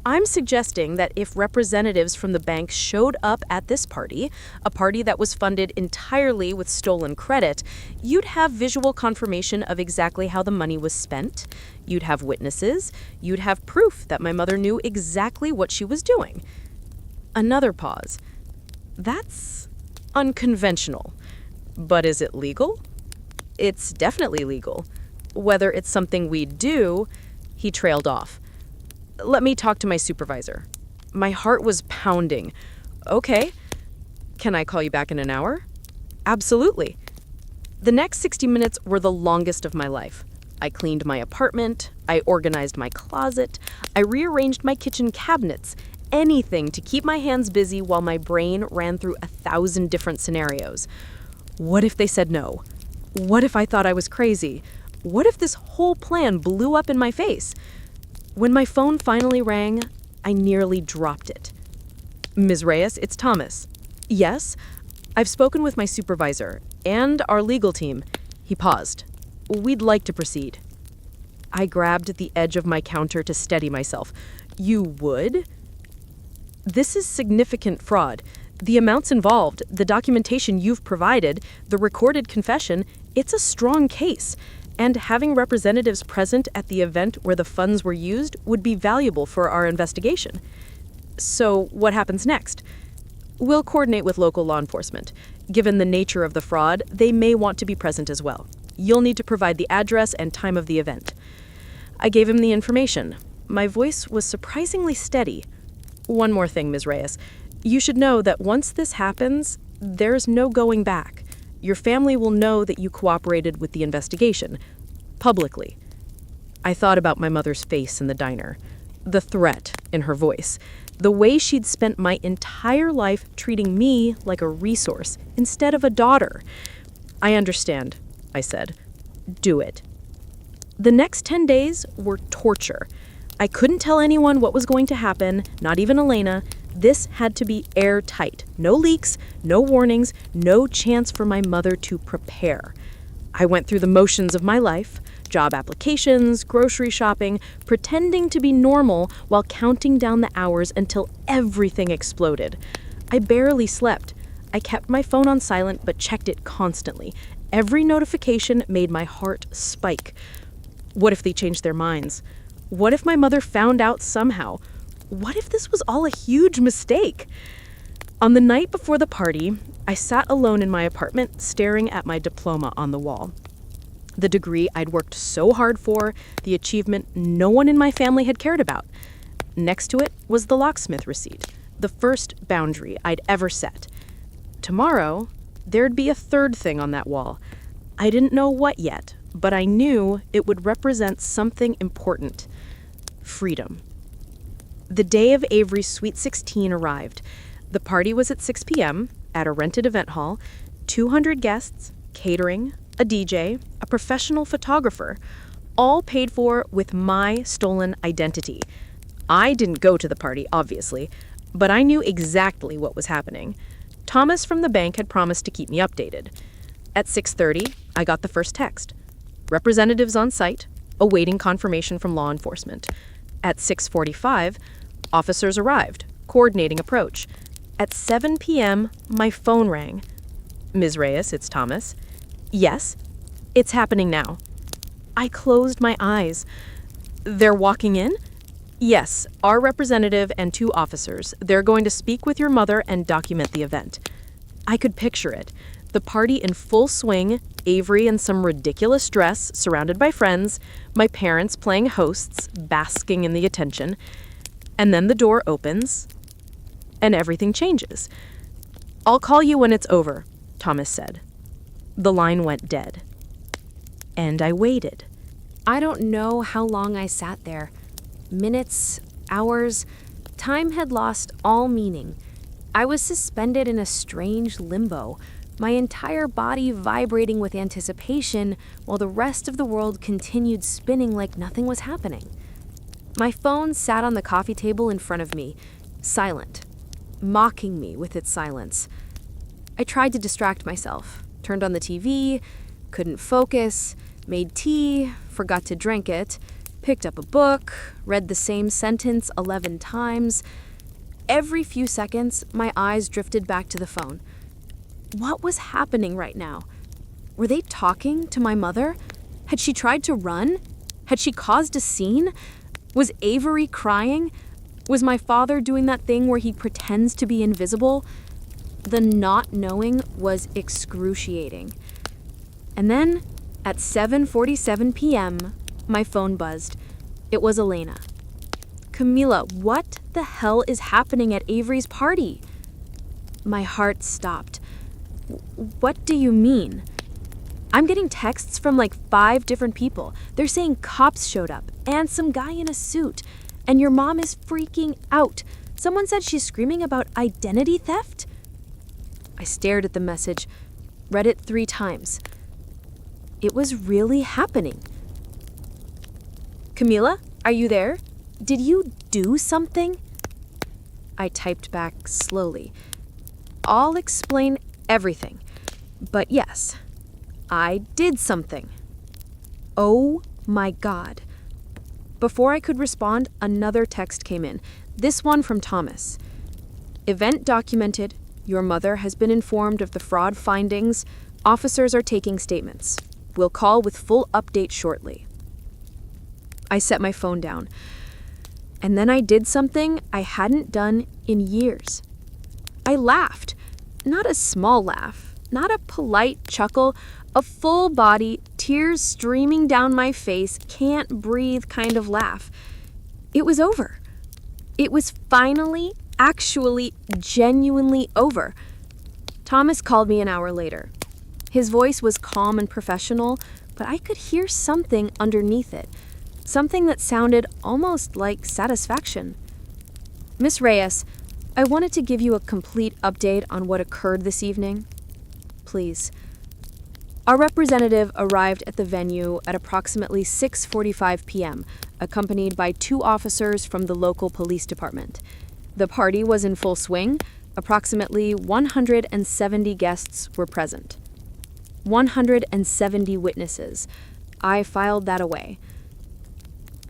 [SPEAKER 2] I'm suggesting that if representatives from the bank showed up at this party, a party that was funded entirely with stolen credit, you'd have visual confirmation of exactly how the money was spent. You'd have witnesses. You'd have proof that my mother knew exactly what she was doing. Another pause. That's unconventional. But is it legal? It's definitely legal. Whether it's something we'd do, he trailed off. Let me talk to my supervisor. My heart was pounding. Okay. Can I call you back in an hour? Absolutely. The next 60 minutes were the longest of my life. I cleaned my apartment. I organized my closet. I rearranged my kitchen cabinets. Anything to keep my hands busy while my brain ran through 1,000 different scenarios. What if they said no? What if I thought I was crazy? What if this whole plan blew up in my face? When my phone finally rang, I nearly dropped it. Ms. Reyes, it's Thomas. Yes, I've spoken with my supervisor and our legal team. He paused. We'd like to proceed. I grabbed the edge of my counter to steady myself. You would? This is significant fraud. The amounts involved, the documentation you've provided, the recorded confession, it's a strong case. And having representatives present at the event where the funds were used would be valuable for our investigation. So what happens next? We'll coordinate with local law enforcement. Given the nature of the fraud, they may want to be present as well. You'll need to provide the address and time of the event. I gave him the information. My voice was surprisingly steady. One more thing, Ms. Reyes. You should know that once this happens, there's no going back. Your family will know that you cooperated with the investigation, publicly. I thought about my mother's face in the diner, the threat in her voice, the way she'd spent my entire life treating me like a resource instead of a daughter. I understand, I said. Do it. The next 10 days were torture. I couldn't tell anyone what was going to happen, not even Elena. This had to be airtight. No leaks, no warnings, no chance for my mother to prepare. I went through the motions of my life, job applications, grocery shopping, pretending to be normal while counting down the hours until everything exploded. I barely slept. I kept my phone on silent but checked it constantly. Every notification made my heart spike. What if they changed their minds? What if my mother found out somehow? What if this was all a huge mistake? On the night before the party, I sat alone in my apartment staring at my diploma on the wall. The degree I'd worked so hard for, the achievement no one in my family had cared about. Next to it was the locksmith receipt, the first boundary I'd ever set. Tomorrow, there'd be a third thing on that wall. I didn't know what yet, but I knew it would represent something important. Freedom. The day of Avery's Sweet 16 arrived. The party was at 6 p.m. at a rented event hall, 200 guests, catering, a DJ, a professional photographer, all paid for with my stolen identity. I didn't go to the party, obviously, but I knew exactly what was happening. Thomas from the bank had promised to keep me updated. At 6:30, I got the first text. Representatives on site, awaiting confirmation from law enforcement. At 6:45, officers arrived, coordinating approach. At 7 p.m., my phone rang. Ms. Reyes, it's Thomas. Yes, it's happening now. I closed my eyes. They're walking in? Yes, our representative and 2 officers. They're going to speak with your mother and document the event. I could picture it. The party in full swing, Avery in some ridiculous dress, surrounded by friends, my parents playing hosts, basking in the attention. And then the door opens, and everything changes. I'll call you when it's over, Thomas said. The line went dead. And I waited.
[SPEAKER 1] I don't know how long I sat there. Minutes, hours, time had lost all meaning. I was suspended in a strange limbo, my entire body vibrating with anticipation while the rest of the world continued spinning like nothing was happening. My phone sat on the coffee table in front of me, silent, mocking me with its silence. I tried to distract myself, turned on the TV, couldn't focus, made tea, forgot to drink it, picked up a book, read the same sentence 11 times. Every few seconds, my eyes drifted back to the phone. What was happening right now? Were they talking to my mother? Had she tried to run? Had she caused a scene? Was Avery crying? Was my father doing that thing where he pretends to be invisible? The not knowing was excruciating. And then, at 7:47 p.m., my phone buzzed. It was Elena. Camila, what the hell is happening at Avery's party? My heart stopped. What do you mean? I'm getting texts from like 5 different people. They're saying cops showed up and some guy in a suit. And your mom is freaking out. Someone said she's screaming about identity theft? I stared at the message, read it 3 times. It was really happening. Camila, are you there? Did you do something? I typed back slowly. I'll explain everything. But yes, I did something. Oh my God. Before I could respond, another text came in. This one from Thomas. Event documented. Your mother has been informed of the fraud findings. Officers are taking statements. We'll call with full update shortly. I set my phone down. And then I did something I hadn't done in years. I laughed. Not a small laugh, not a polite chuckle, a full body, tears streaming down my face, can't breathe kind of laugh. It was over. It was finally, actually, genuinely over. Thomas called me an hour later. His voice was calm and professional, but I could hear something underneath it. Something that sounded almost like satisfaction. Miss Reyes, I wanted to give you a complete update on what occurred this evening. Please. Our representative arrived at the venue at approximately 6:45 p.m., accompanied by 2 officers from the local police department. The party was in full swing. Approximately 170 guests were present. 170 witnesses. I filed that away.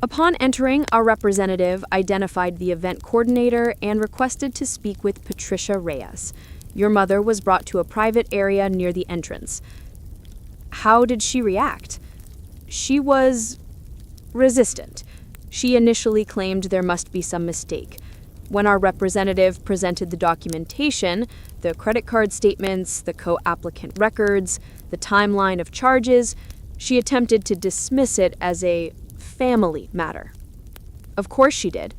[SPEAKER 1] Upon entering, our representative identified the event coordinator and requested to speak with Patricia Reyes. Your mother was brought to a private area near the entrance. How did she react? She was resistant. She initially claimed there must be some mistake. When our representative presented the documentation, the credit card statements, the co-applicant records, the timeline of charges, she attempted to dismiss it as a family matter. Of course she did.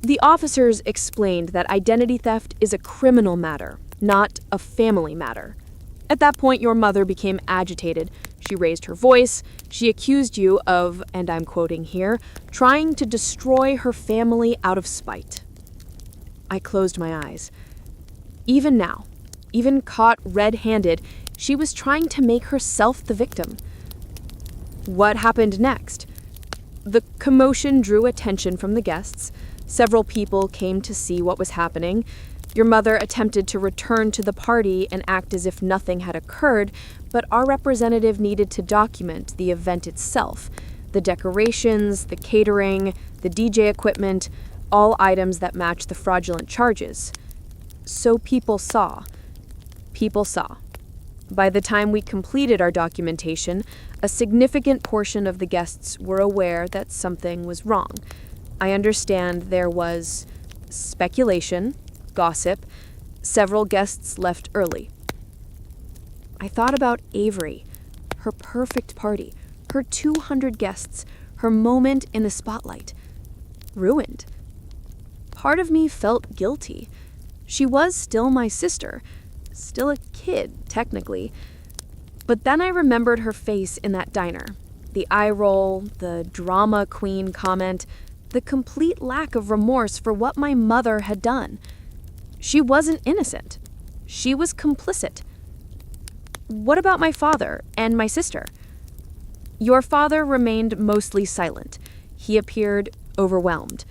[SPEAKER 1] The officers explained that identity theft is a criminal matter, not a family matter. At that point, your mother became agitated. She raised her voice. She accused you of, and I'm quoting here, trying to destroy her family out of spite. I closed my eyes. Even now, even caught red-handed, she was trying to make herself the victim. What happened next?
[SPEAKER 2] The commotion drew attention from the guests. Several people came to see what was happening. Your mother attempted to return to the party and act as if nothing had occurred, but our representative needed to document the event itself. The decorations, the catering, the DJ equipment, all items that match the fraudulent charges. So people saw. People saw. By the time we completed our documentation, a significant portion of the guests were aware that something was wrong. I understand there was speculation, gossip. Several guests left early. I thought about Avery, her perfect party, her 200 guests, her moment in the spotlight. Ruined. Part of me felt guilty. She was still my sister, still a kid, technically. But then I remembered her face in that diner. The eye roll, the drama queen comment, the complete lack of remorse for what my mother had done. She wasn't innocent. She was complicit. What about my father and my sister? Your father remained mostly silent. He appeared overwhelmed.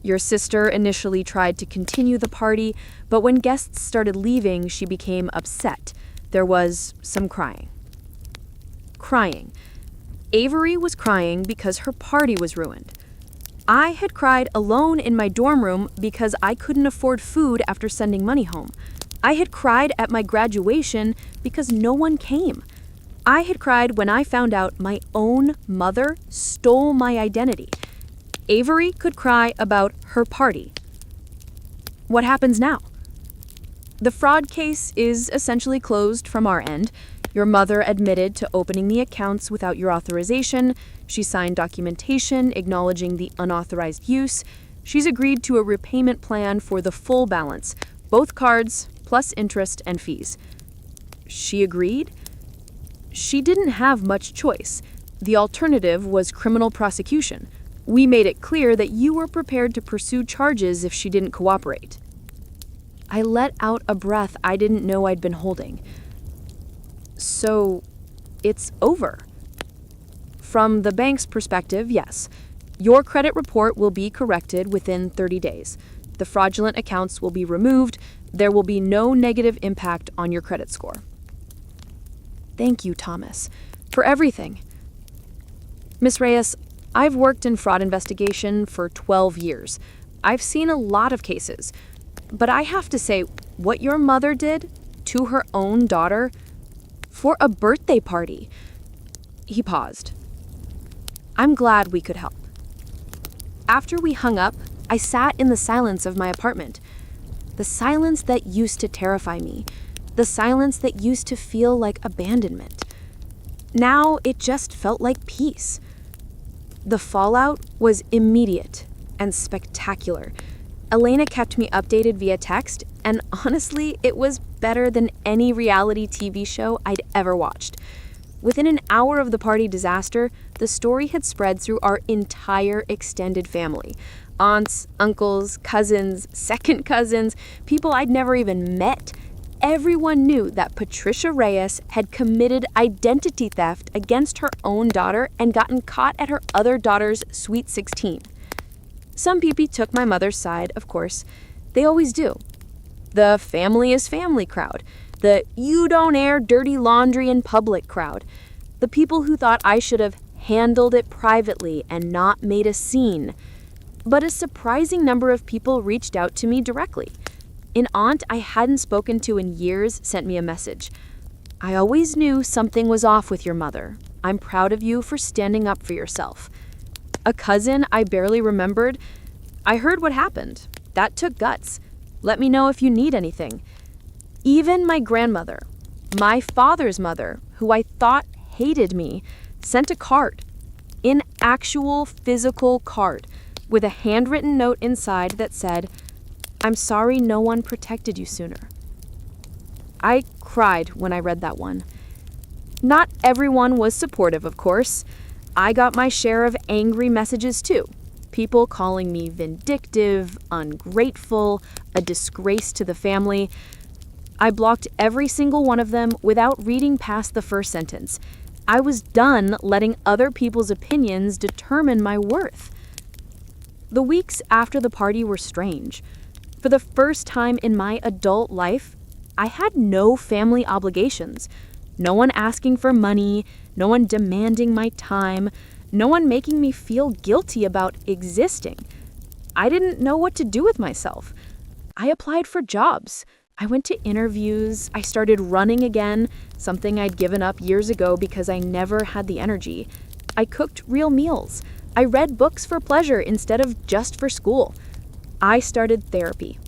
[SPEAKER 2] Your sister initially tried to continue the party, but when guests started leaving, she became upset. There was some crying. Crying. Avery was crying because her party was ruined. I had cried alone in my dorm room because I couldn't afford food after sending money home. I had cried at my graduation because no one came. I had cried when I found out my own mother stole my identity. Avery could cry about her party. What happens now? The fraud case is essentially closed from our end. Your mother admitted to opening the accounts without your authorization. She signed documentation acknowledging the unauthorized use. She's agreed to a repayment plan for the full balance, both cards plus interest and fees. She agreed? She didn't have much choice. The alternative was criminal prosecution. We made it clear that you were prepared to pursue charges if she didn't cooperate. I let out a breath I didn't know I'd been holding. So, it's over. From the bank's perspective, yes. Your credit report will be corrected within 30 days. The fraudulent accounts will be removed. There will be no negative impact on your credit score. Thank you, Thomas, for everything. Miss Reyes, I've worked in fraud investigation for 12 years. I've seen a lot of cases. But I have to say, what your mother did to her own daughter for a birthday party. He paused. I'm glad we could help. After we hung up, I sat in the silence of my apartment. The silence that used to terrify me. The silence that used to feel like abandonment. Now it just felt like peace. The fallout was immediate and spectacular. Elena kept me updated via text, and honestly, it was better than any reality TV show I'd ever watched. Within an hour of the party disaster, the story had spread through our entire extended family. Aunts, uncles, cousins, second cousins, people I'd never even met. Everyone knew that Patricia Reyes had committed identity theft against her own daughter and gotten caught at her other daughter's Sweet 16. Some people took my mother's side, of course. They always do. The family is family crowd. The you don't air dirty laundry in public crowd. The people who thought I should have handled it privately and not made a scene. But a surprising number of people reached out to me directly. An aunt I hadn't spoken to in years sent me a message. I always knew something was off with your mother. I'm proud of you for standing up for yourself. A cousin I barely remembered. I heard what happened. That took guts. Let me know if you need anything. Even my grandmother, my father's mother, who I thought hated me, sent a card. An actual physical card with a handwritten note inside that said, I'm sorry no one protected you sooner. I cried when I read that one. Not everyone was supportive, of course. I got my share of angry messages too. People calling me vindictive, ungrateful, a disgrace to the family. I blocked every single one of them without reading past the first sentence. I was done letting other people's opinions determine my worth. The weeks after the party were strange. For the first time in my adult life, I had no family obligations. No one asking for money, no one demanding my time, no one making me feel guilty about existing. I didn't know what to do with myself. I applied for jobs. I went to interviews. I started running again, something I'd given up years ago because I never had the energy. I cooked real meals. I read books for pleasure instead of just for school. I started therapy.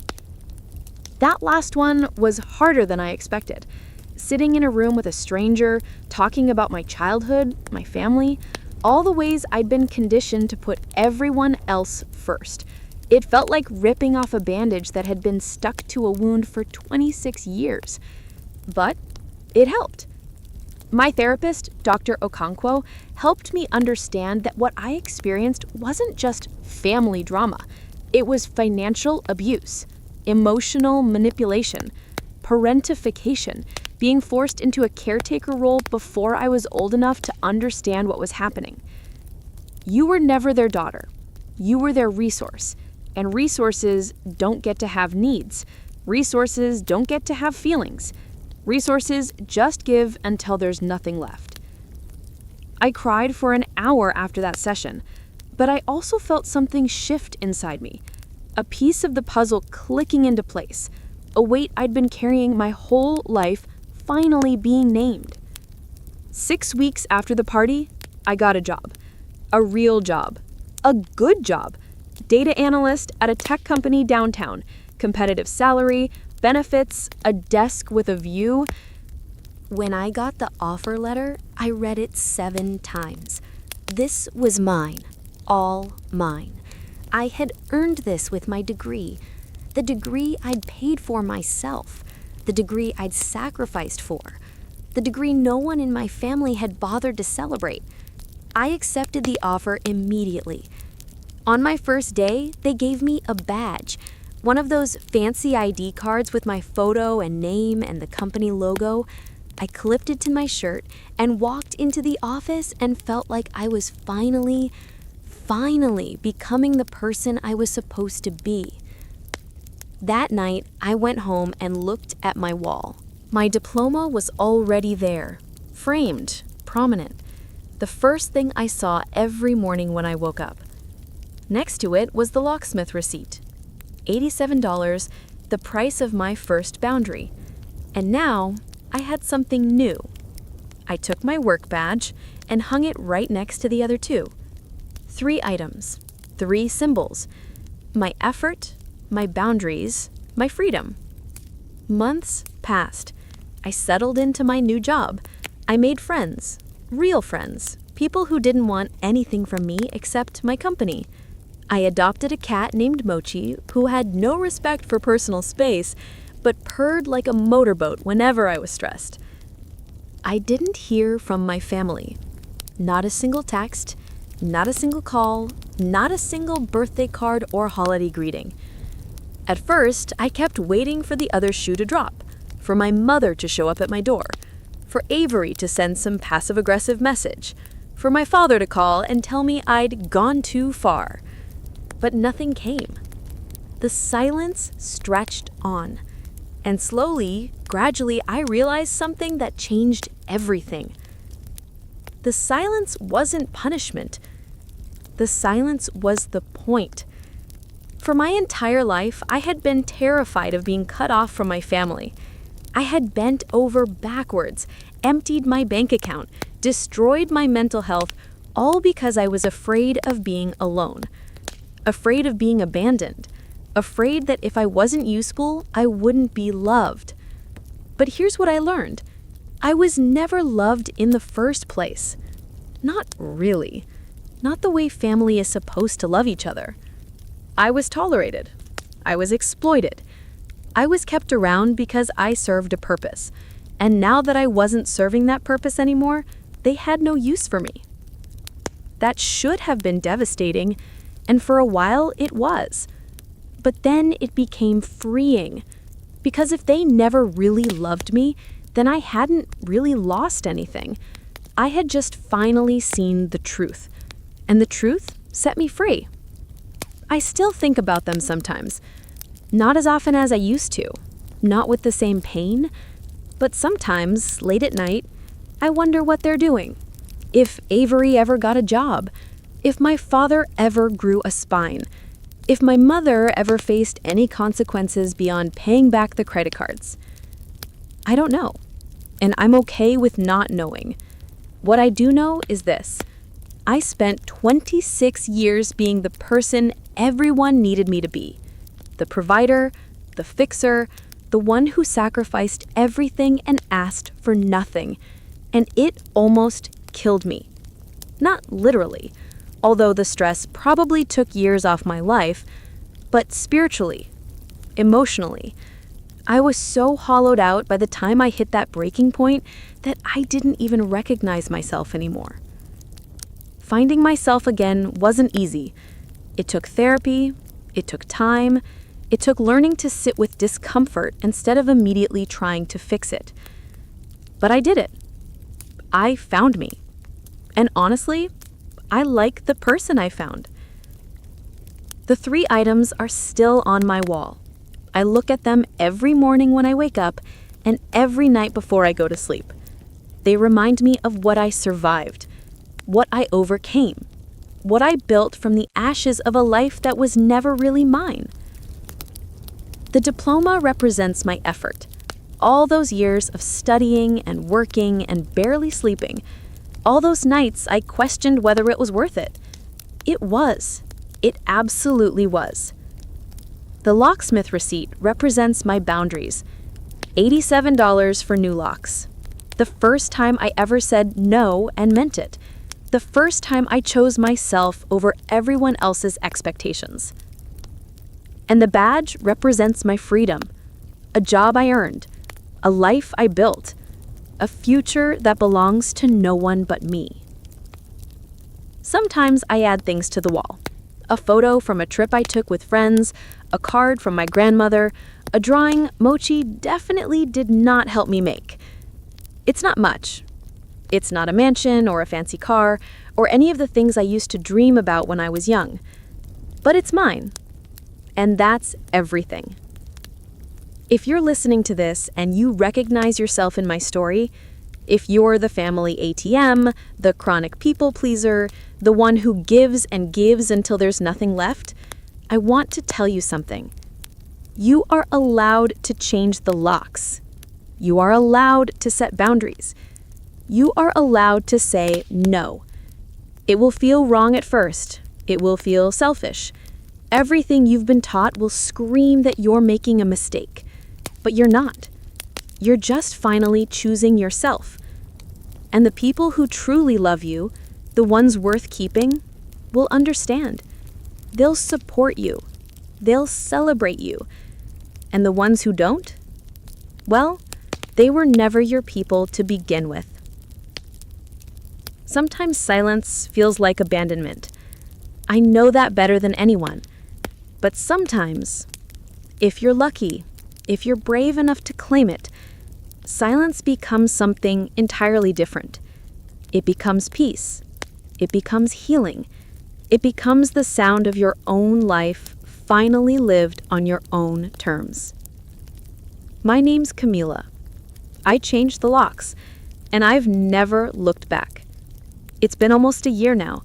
[SPEAKER 2] That last one was harder than I expected. Sitting in a room with a stranger, talking about my childhood, my family, all the ways I'd been conditioned to put everyone else first. It felt like ripping off a bandage that had been stuck to a wound for 26 years. But it helped. My therapist, Dr. Okonkwo, helped me understand that what I experienced wasn't just family drama. It was financial abuse, emotional manipulation, parentification, being forced into a caretaker role before I was old enough to understand what was happening. You were never their daughter. You were their resource. And resources don't get to have needs. Resources don't get to have feelings. Resources just give until there's nothing left. I cried for an hour after that session, but I also felt something shift inside me. A piece of the puzzle clicking into place. A weight I'd been carrying my whole life finally being named. 6 weeks after the party, I got a job. A real job. A good job. Data analyst at a tech company downtown. Competitive salary, benefits, a desk with a view.
[SPEAKER 1] When I got the offer letter, I read it 7 times. This was mine. All mine. I had earned this with my degree. The degree I'd paid for myself. The degree I'd sacrificed for. The degree no one in my family had bothered to celebrate. I accepted the offer immediately. On my first day, they gave me a badge. One of those fancy ID cards with my photo and name and the company logo. I clipped it to my shirt and walked into the office and felt like I was finally becoming the person I was supposed to be. That night, I went home and looked at my wall. My diploma was already there, framed, prominent. The first thing I saw every morning when I woke up. Next to it was the locksmith receipt. $87, the price of my first boundary. And now, I had something new. I took my work badge and hung it right next to the other 2. 3 items, 3 symbols. My effort, my boundaries, my freedom. Months passed. I settled into my new job. I made friends, real friends, people who didn't want anything from me except my company. I adopted a cat named Mochi who had no respect for personal space, but purred like a motorboat whenever I was stressed. I didn't hear from my family. Not a single text, not a single call, not a single birthday card or holiday greeting. At first, I kept waiting for the other shoe to drop, for my mother to show up at my door, for Avery to send some passive-aggressive message, for my father to call and tell me I'd gone too far. But nothing came. The silence stretched on, and slowly, gradually, I realized something that changed everything. The silence wasn't punishment. The silence was the point. For my entire life, I had been terrified of being cut off from my family. I had bent over backwards, emptied my bank account, destroyed my mental health, all because I was afraid of being alone. Afraid of being abandoned. Afraid that if I wasn't useful, I wouldn't be loved. But here's what I learned. I was never loved in the first place. Not really. Not the way family is supposed to love each other. I was tolerated. I was exploited. I was kept around because I served a purpose. And now that I wasn't serving that purpose anymore, they had no use for me. That should have been devastating, and for a while it was. But then it became freeing. Because if they never really loved me, then I hadn't really lost anything.
[SPEAKER 2] I had just finally seen the truth, and the truth set me free. I still think about them sometimes, not as often as I used to, not with the same pain, but sometimes, late at night, I wonder what they're doing. If Avery ever got a job, if my father ever grew a spine, if my mother ever faced any consequences beyond paying back the credit cards. I don't know, and I'm okay with not knowing. What I do know is this: I spent 26 years being the person everyone needed me to be. The provider, the fixer, the one who sacrificed everything and asked for nothing. And it almost killed me. Not literally, although the stress probably took years off my life, but spiritually, emotionally. I was so hollowed out by the time I hit that breaking point that I didn't even recognize myself anymore. Finding myself again wasn't easy. It took therapy, it took time, it took learning to sit with discomfort instead of immediately trying to fix it. But I did it. I found me. And honestly, I like the person I found. The 3 items are still on my wall. I look at them every morning when I wake up and every night before I go to sleep. They remind me of what I survived, what I overcame, what I built from the ashes of a life that was never really mine. The diploma represents my effort. All those years of studying and working and barely sleeping. All those nights I questioned whether it was worth it. It was. It absolutely was. The locksmith receipt represents my boundaries. $87 for new locks. The first time I ever said no and meant it. The first time I chose myself over everyone else's expectations. And the badge represents my freedom. A job I earned. A life I built. A future that belongs to no one but me. Sometimes I add things to the wall. A photo from a trip I took with friends, a card from my grandmother, a drawing Mochi definitely did not help me make. It's not much. It's not a mansion or a fancy car or any of the things I used to dream about when I was young. But it's mine. And that's everything. If you're listening to this and you recognize yourself in my story, if you're the family ATM, the chronic people pleaser, the one who gives and gives until there's nothing left, I want to tell you something. You are allowed to change the locks. You are allowed to set boundaries. You are allowed to say no. It will feel wrong at first. It will feel selfish. Everything you've been taught will scream that you're making a mistake. But you're not. You're just finally choosing yourself. And the people who truly love you, the ones worth keeping, will understand. They'll support you. They'll celebrate you. And the ones who don't? Well, they were never your people to begin with. Sometimes silence feels like abandonment. I know that better than anyone. But sometimes, if you're lucky, if you're brave enough to claim it, silence becomes something entirely different. It becomes peace. It becomes healing. It becomes the sound of your own life finally lived on your own terms. My name's Camila. I changed the locks, and I've never looked back. It's been almost a year now.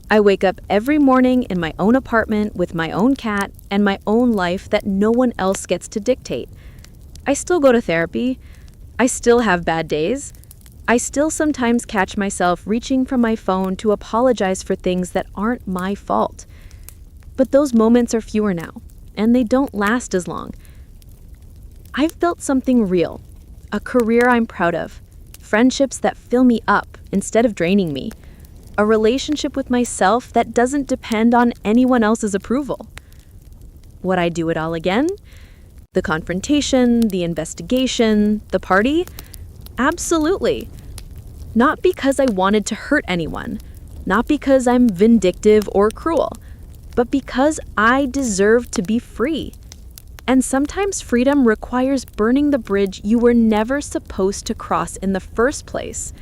[SPEAKER 2] I wake up every morning in my own apartment with my own cat and my own life that no one else gets to dictate. I still go to therapy. I still have bad days. I still sometimes catch myself reaching for my phone to apologize for things that aren't my fault. But those moments are fewer now, and they don't last as long. I've built something real, a career I'm proud of, friendships that fill me up instead of draining me, a relationship with myself that doesn't depend on anyone else's approval. Would I do it all again? The confrontation, the investigation, the party? Absolutely. Not because I wanted to hurt anyone, not because I'm vindictive or cruel, but because I deserve to be free. And sometimes freedom requires burning the bridge you were never supposed to cross in the first place.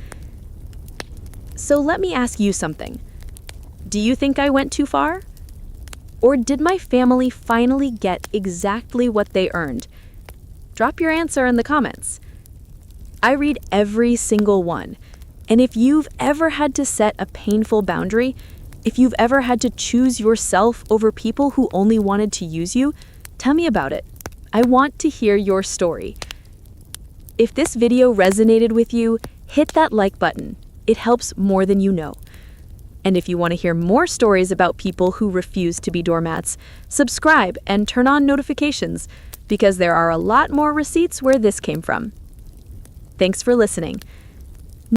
[SPEAKER 2] So let me ask you something. Do you think I went too far? Or did my family finally get exactly what they earned? Drop your answer in the comments. I read every single one. And if you've ever had to set a painful boundary, if you've ever had to choose yourself over people who only wanted to use you, tell me about it. I want to hear your story. If this video resonated with you, hit that like button. It helps more than you know. And if you want to hear more stories about people who refuse to be doormats, subscribe and turn on notifications, because there are a lot more receipts where this came from. Thanks for listening.